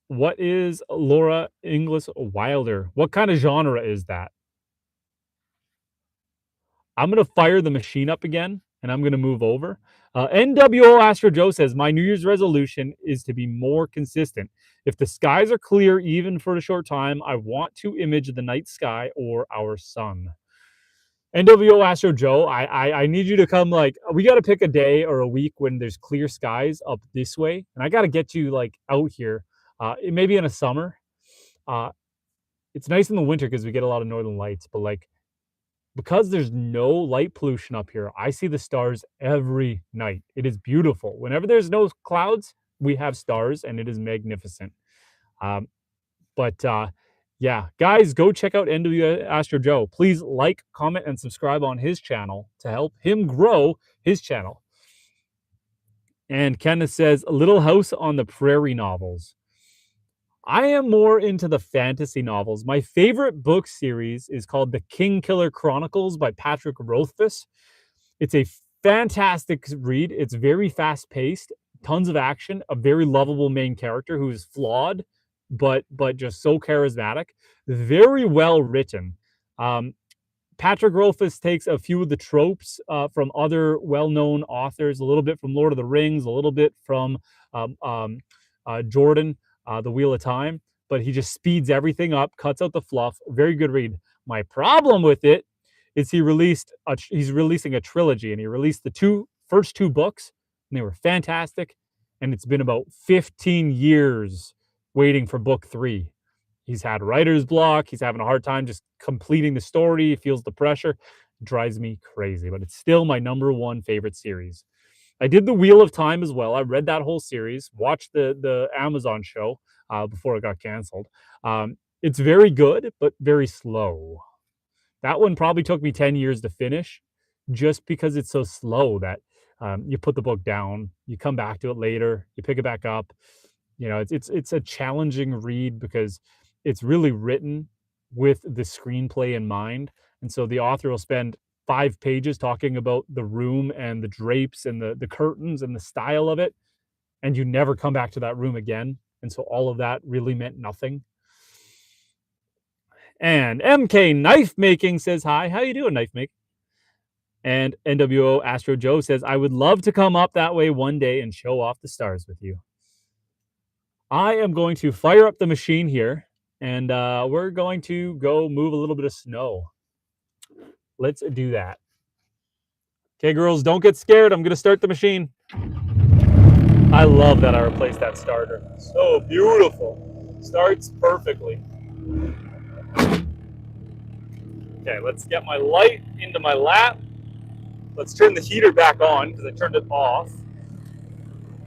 What is Laura Ingalls Wilder? What kind of genre is that? I'm going to fire the machine up again, and I'm going to move over. NWO Astro Joe says, my New Year's resolution is to be more consistent. If the skies are clear, even for a short time, I want to image the night sky or our sun. NWO Astro Joe, I need you to come, we got to pick a day or a week when there's clear skies up this way. And I got to get you out here, maybe in a summer. it's nice in the winter because we get a lot of northern lights, but like because there's no light pollution up here, I see the stars every night. It is beautiful. Whenever there's no clouds, we have stars and it is magnificent. Um, but yeah, guys, go check out NW Astro Joe. Please like, comment, and subscribe on his channel to help him grow his channel. And Kenneth says, Little House on the Prairie novels. I am more into the fantasy novels. My favorite book series is called The King Killer Chronicles by Patrick Rothfuss. It's a fantastic read. It's very fast paced, tons of action, a very lovable main character who is flawed, but just so charismatic. Very well written. Patrick Rothfuss takes a few of the tropes from other well-known authors, a little bit from Lord of the Rings, a little bit from Jordan, The Wheel of Time, but he just speeds everything up, cuts out the fluff. Very good read. My problem with it is he's releasing a trilogy, and he released the first two books, and they were fantastic. And it's been about 15 years waiting for book 3. He's had writer's block. He's having a hard time just completing the story. He feels the pressure. It drives me crazy, but it's still my #1 favorite series. I did The Wheel of Time as well. I read that whole series, watched the Amazon show before it got canceled. It's very good, but very slow. That one probably took me 10 years to finish just because it's so slow that you put the book down, you come back to it later, you pick it back up. You know, it's a challenging read because it's really written with the screenplay in mind. And so the author will spend 5 pages talking about the room and the drapes and the curtains and the style of it, and you never come back to that room again. And so all of that really meant nothing. And MK Knife Making says, hi, how you doing, Knife Making? And NWO Astro Joe says, I would love to come up that way one day and show off the stars with you. I am going to fire up the machine here, and we're going to go move a little bit of snow. Let's do that. Okay, girls, don't get scared. I'm going to start the machine. I love that I replaced that starter. So beautiful. Starts perfectly. Okay, let's get my light into my lap. Let's turn the heater back on because I turned it off.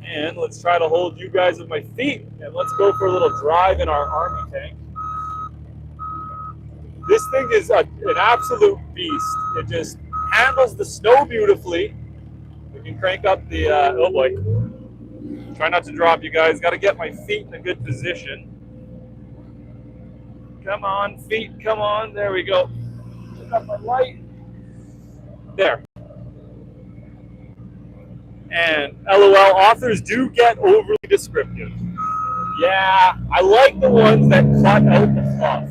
And let's try to hold you guys with my feet. And let's go for a little drive in our army tank. This thing is an absolute beast. It just handles the snow beautifully. We can crank up the, oh boy. Try not to drop, you guys. Got to get my feet in a good position. Come on, feet, come on. There we go. Pick up my light. There. And LOL, authors do get overly descriptive. Yeah, I like the ones that cut out the fluff.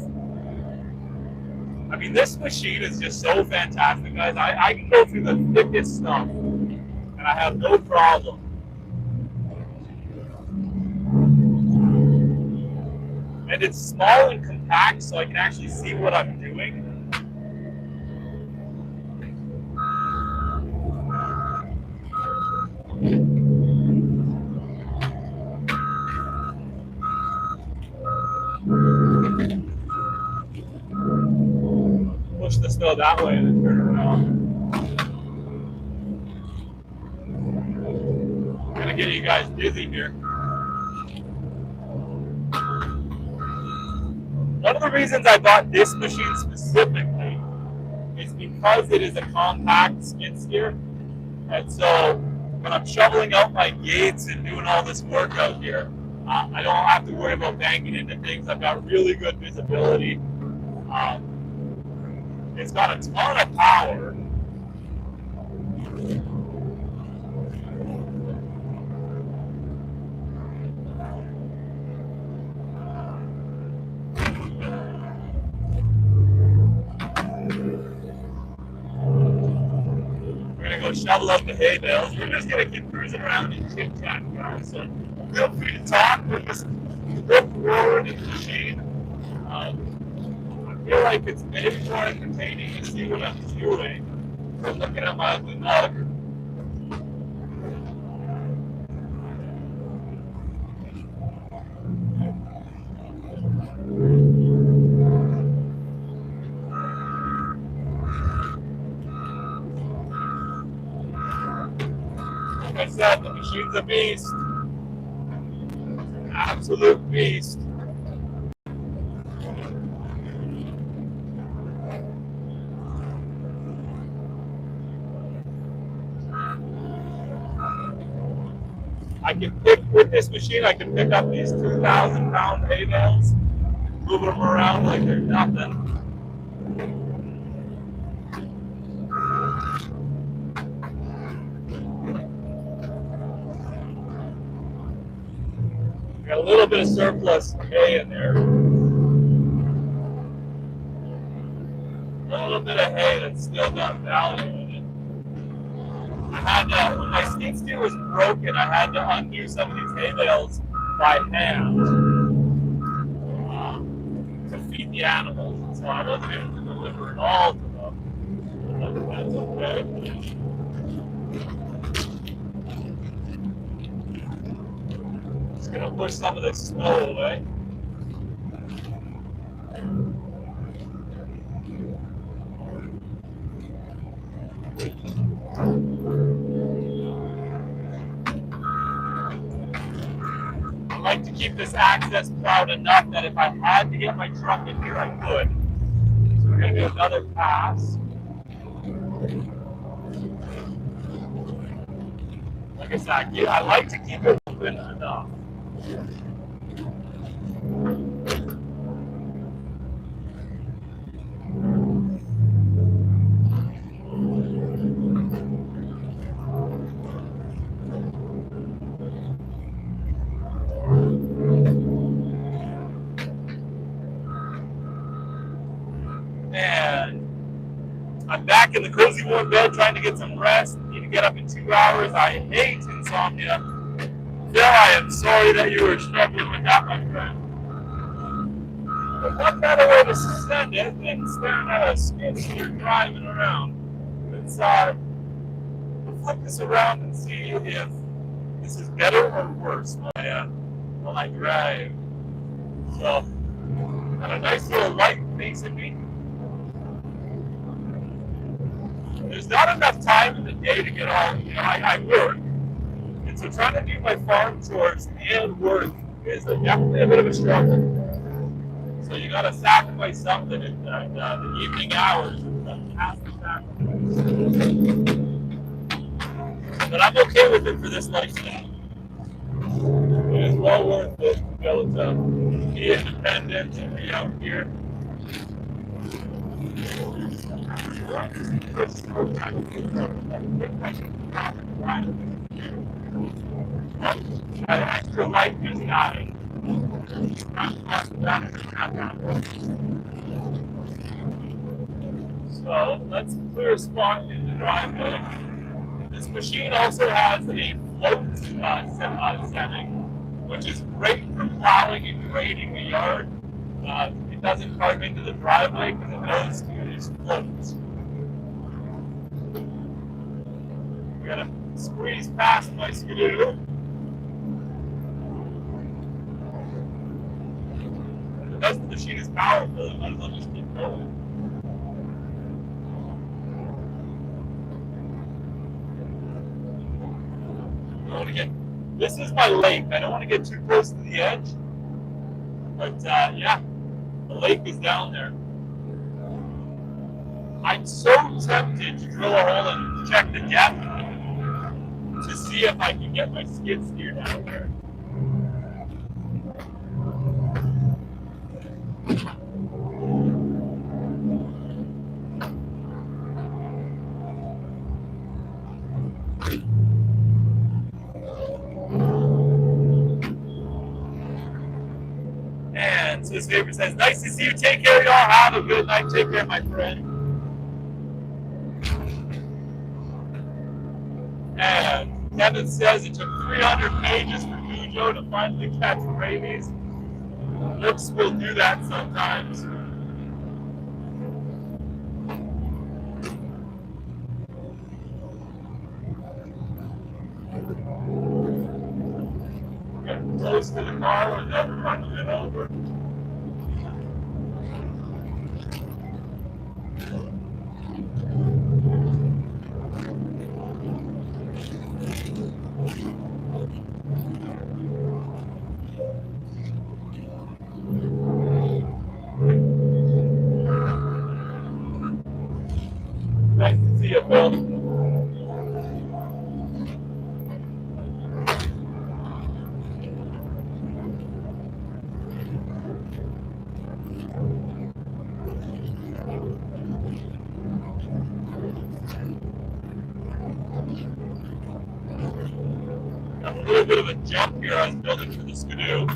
I mean, this machine is just so fantastic, guys. I can go through the thickest stuff, and I have no problem. And it's small and compact, so I can actually see what I'm doing. Push the snow that way and then turn around. I'm gonna get you guys dizzy here. One of the reasons I bought this machine specifically is because it is a compact skid steer. And so when I'm shoveling out my gates and doing all this work out here, I don't have to worry about banging into things. I've got really good visibility. It's got a ton of power. We're gonna go shovel out the hay bales. We're just gonna keep cruising around and chit chat, guys. So feel free to talk. We're just look forward in the machine. I feel like it's maybe more entertaining to see what I'm doing than looking at my ugly mug. like I said, the machine's a beast. Absolute beast. With this machine, I can pick up these 2,000-pound hay bales, move them around like they're nothing. Got a little bit of surplus hay in there. A little bit of hay that's still got value in it. I had to, when my skid steer was broken, I had to undo some of these hay bales by hand to feed the animals. So I wasn't able to deliver it all to them. But that's okay. Just gonna push some of this snow away. I like to keep this access plowed enough that if I had to get my truck in here, I could. So we're gonna do another pass. Like I said, I like to keep it open enough. And I'm back in the cozy warm bed trying to get some rest. Need to get up in 2 hours. I hate insomnia. Phil, I am sorry that you were struggling with that, my friend. But what better way to send it than staring at a skid steer driving around? Let's flip this around and see if this is better or worse while I drive. So, got a nice little light facing me. There's not enough time in the day to get all, I work. And so trying to do my farm chores and work is definitely a bit of a struggle. So you got to sacrifice something in the evening hours. But I'm okay with it for this lifestyle. It is well worth it to be able to be independent and be out here. That extra light is dying. So let's clear a spot in the driveway. This machine also has a float setting, which is great for plowing and grading the yard. It doesn't carve into the driveway because it knows it floats. We're gonna squeeze past my skidoo. Because the machine is powerful, I might as well just keep going. This is my lake. I don't want to get too close to the edge. But yeah, the lake is down there. I'm so tempted to drill a hole and check the depth to see if I can get my skid steer down there. And so his favorite says, nice to see you. Take care, y'all. Have a good night. Take care, my friend. And Kevin says it took 300 pages for Cujo to finally catch rabies. Looks will do that sometimes. Getting close to the car and never running it over. it, Bill. Got a little bit of a jump here I was building for the skidoo.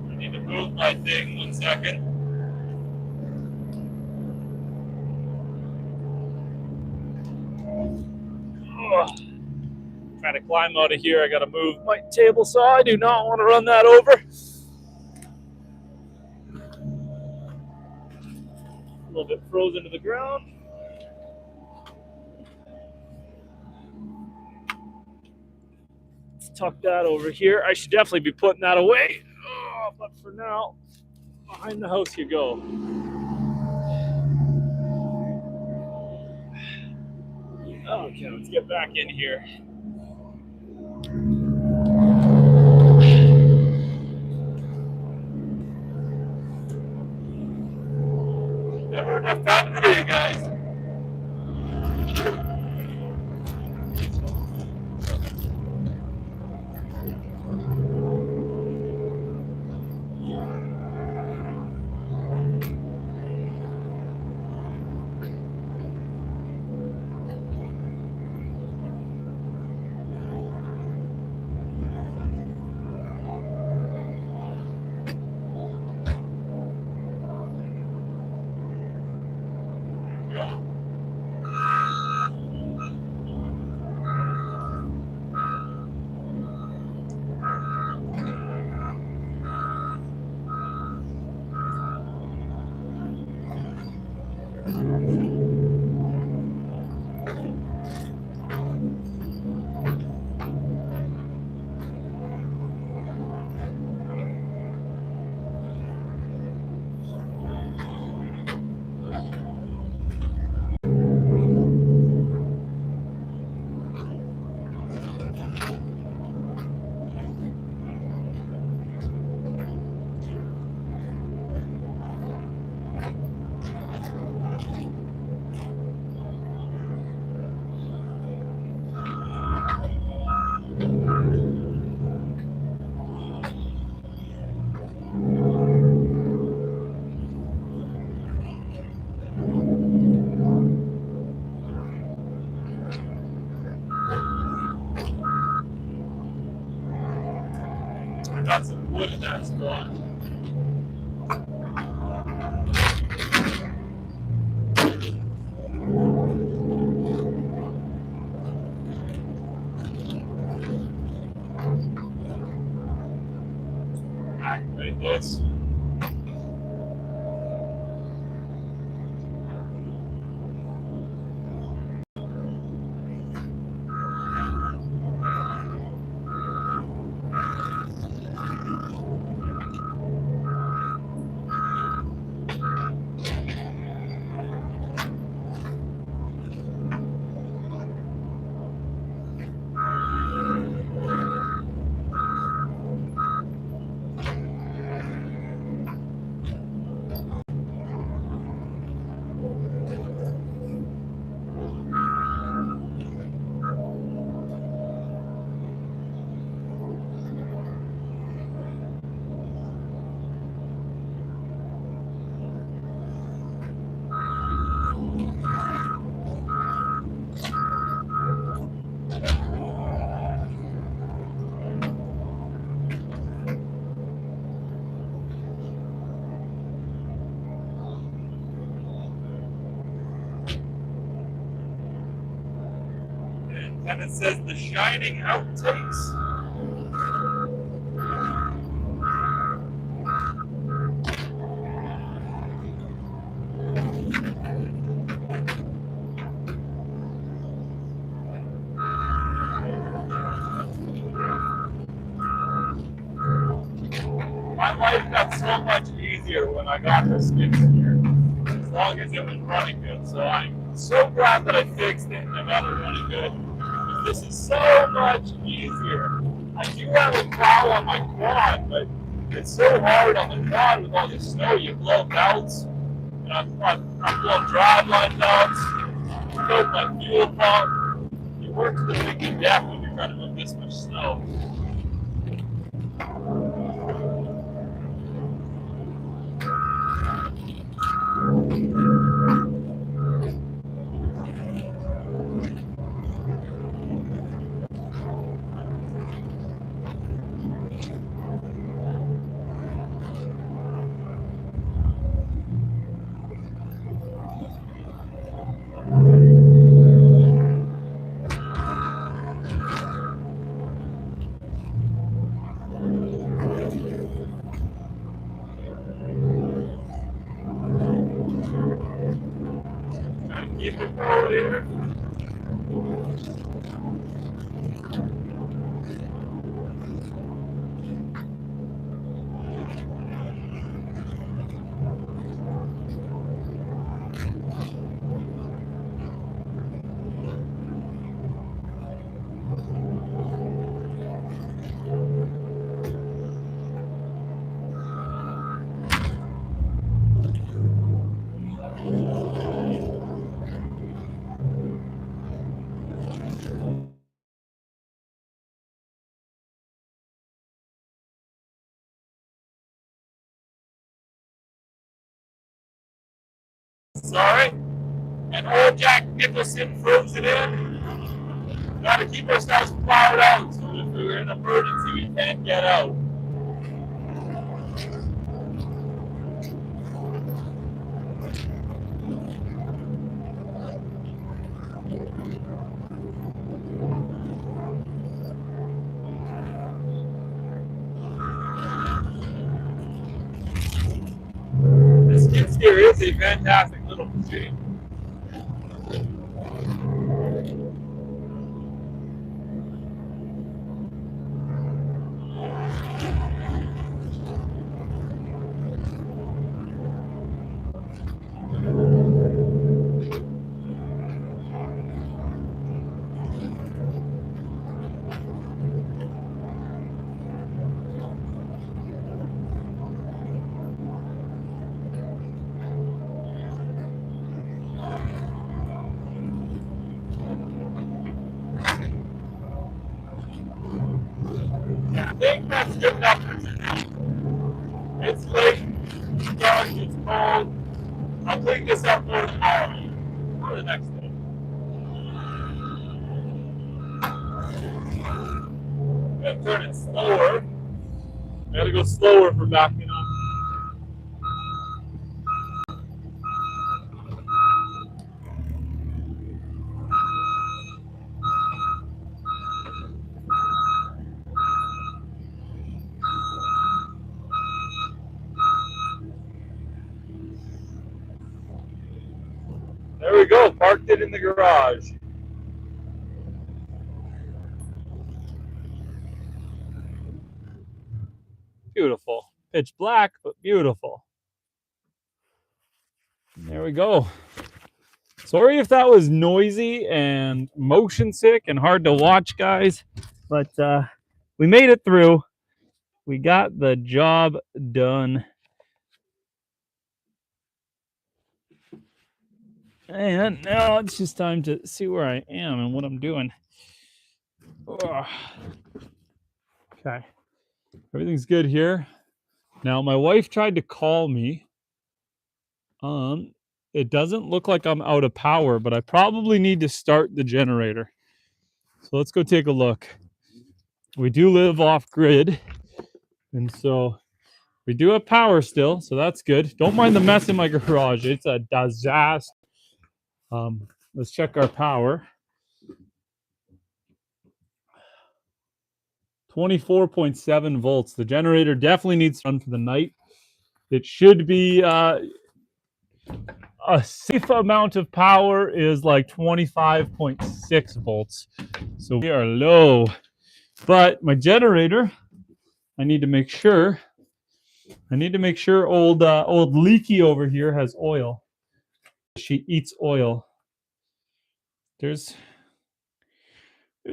I need to move my thing 1 second. Trying to climb out of here. I got to move my table saw. I do not want to run that over. A little bit frozen to the ground. Let's tuck that over here. I should definitely be putting that away. Oh, but for now, behind the house you go. Okay, let's get back in here. Never enough time for you guys. Got some wood in that spot. Activate this. And it says the Shining Outtakes. so much easier when I got the skids in here, as long as it was running good. So I'm so glad that I fixed it and I got it running good. This is so much easier. I do have a plow on my quad, but it's so hard on the quad with all this snow. You blow belts, and I'm blowing driveline belts, broke my fuel pump. It works to make you deaf when you're trying to move this much snow. Keep it going here. Sorry. And old Jack Nicholson froze it in. Gotta keep ourselves plowed out, so if we're in an emergency, we can't get out. This skid steer is a fantastic little machine. I think that's good enough for today. It's late, it's dark, it's cold. I'll clean this up for tomorrow or the next day. I'm gonna turn it slower. I gotta go slower for backing up. There we go, parked it in the garage. Beautiful. Pitch black, but beautiful. There we go. Sorry if that was noisy and motion sick and hard to watch, guys, but we made it through. We got the job done. And now it's just time to see where I am and what I'm doing. Ugh. Okay. Everything's good here. Now, my wife tried to call me. It doesn't look like I'm out of power, but I probably need to start the generator. So let's go take a look. We do live off grid, and so we do have power still, so that's good. Don't mind the mess in my garage. It's a disaster. Let's check our power. 24.7 volts. The generator definitely needs to run for the night. It should be a safe amount of power is like 25.6 volts. So we are low. But my generator, I need to make sure I need to make sure old Leaky over here has oil. She eats oil. There's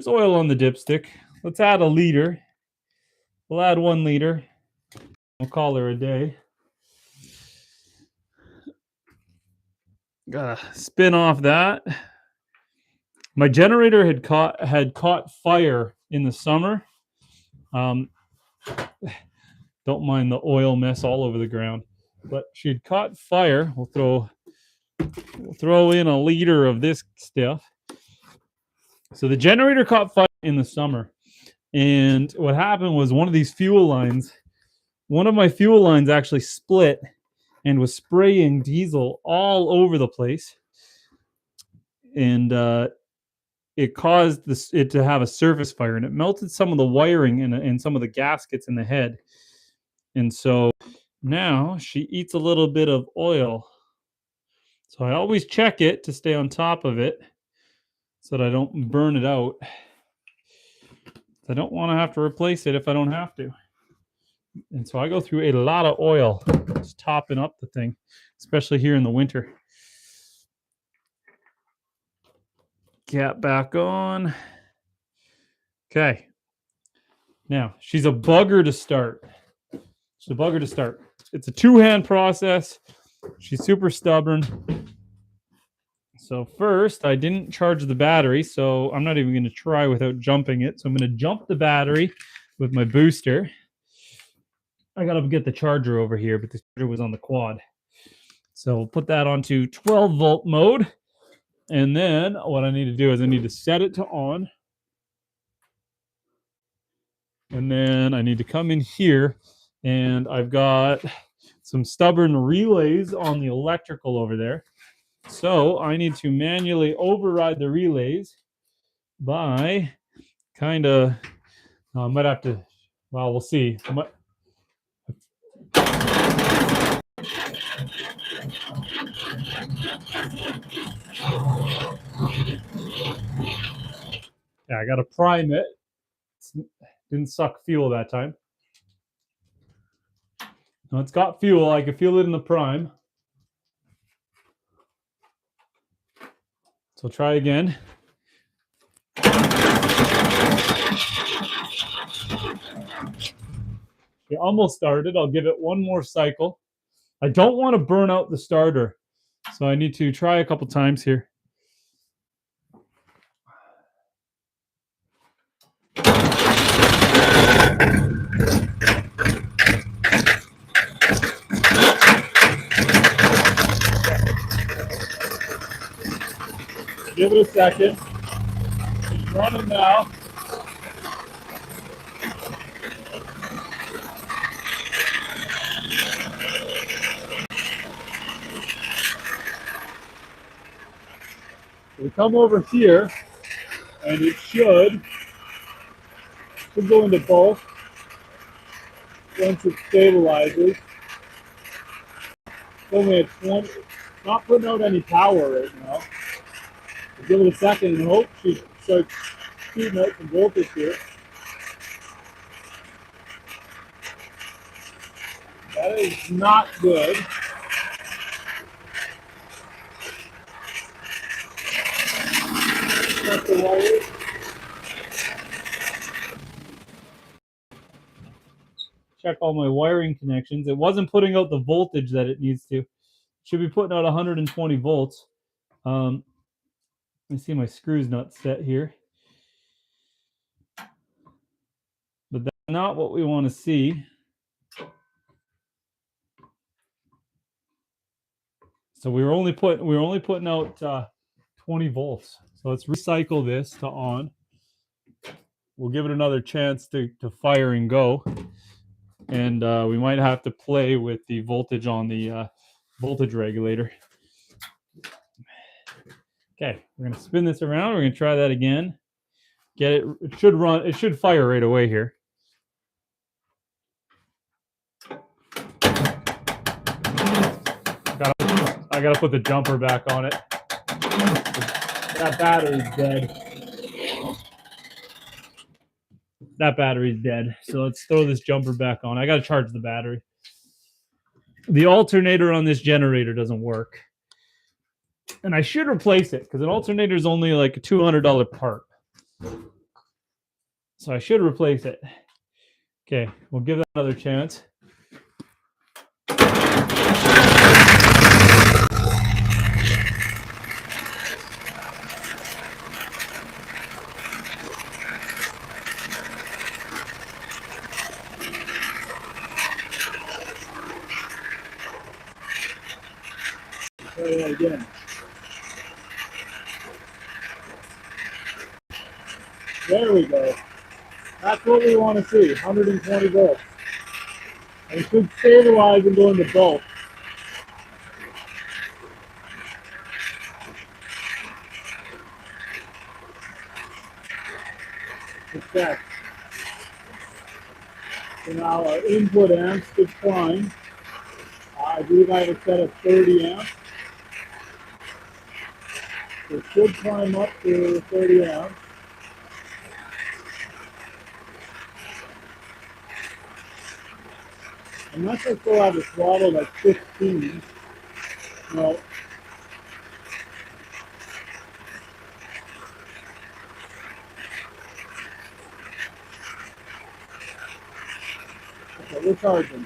oil on the dipstick. Let's add a liter. We'll add 1 liter. We'll call her a day. Gotta spin off that. My generator had caught fire in the summer. Don't mind the oil mess all over the ground, but she had caught fire. We'll throw in a liter of this stuff. So the generator caught fire in the summer, and what happened was one of my fuel lines actually split and was spraying diesel all over the place, and it caused it to have a surface fire, and it melted some of the wiring and some of the gaskets in the head. And so now she eats a little bit of oil. So I always check it to stay on top of it so that I don't burn it out. I don't want to have to replace it if I don't have to. And so I go through a lot of oil just topping up the thing, especially here in the winter. Cap back on. Okay. Now, she's a bugger to start. It's a 2-hand process. She's super stubborn. So first, I didn't charge the battery, so I'm not even going to try without jumping it. So I'm going to jump the battery with my booster. I got to get the charger over here, but the charger was on the quad. So we'll put that onto 12-volt mode. And then what I need to do is I need to set it to on. And then I need to come in here, and I've got some stubborn relays on the electrical over there. So I need to manually override the relays by kind of, I might have to, well, we'll see. Yeah, I got to prime it. Didn't suck fuel that time. No, it's got fuel. I can feel it in the prime. So try again. It almost started. I'll give it one more cycle. I don't want to burn out the starter, so I need to try a couple times here. Give it a second. It's running now. We come over here, and it should go into both once it stabilizes. It's only at 20, not putting out any power right now. We'll give it a second and hope she starts shooting out some voltage here. That is not good. Check the wires. Check all my wiring connections. It wasn't putting out the voltage that it needs to. It should be putting out 120 volts. Let me see, my screw's not set here. But that's not what we want to see. So we were only putting out 20 volts. So let's recycle this to on. We'll give it another chance to fire and go. And we might have to play with the voltage on the voltage regulator. Okay, we're going to spin this around. We're going to try that again. Get it. It should run. It should fire right away here. I gotta put the jumper back on it. That battery's dead. That battery's dead. So let's throw this jumper back on. I gotta charge the battery. the alternator on this generator doesn't work. And I should replace it because an alternator is only like a $200 part. So I should replace it. Okay, we'll give that another chance. Try that again. There we go. That's what we want to see, 120 volts. And it should stabilize and go into bulk. Okay. So now our input amps should climb. I believe I have it set at 30 amps. So it should climb up to 30 amps. Unless I still have it throttled at 15. No. Okay, we're charging.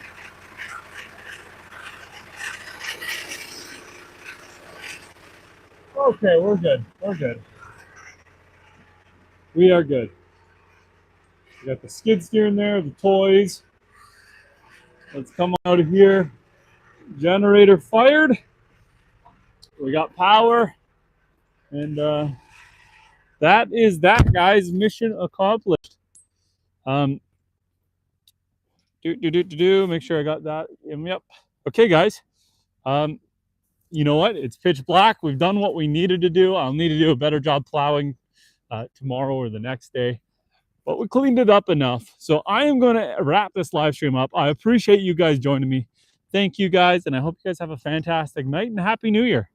Okay, we're good. We're good. We are good. We got the skid steer in there, the toys. Let's come out of here. Generator fired. We got power. And that is that, guys. Mission accomplished. Make sure I got that. Yep. Okay, guys. You know what? It's pitch black. We've done what we needed to do. I'll need to do a better job plowing tomorrow or the next day. But we cleaned it up enough. So I am going to wrap this live stream up. I appreciate you guys joining me. Thank you, guys. And I hope you guys have a fantastic night and Happy New Year.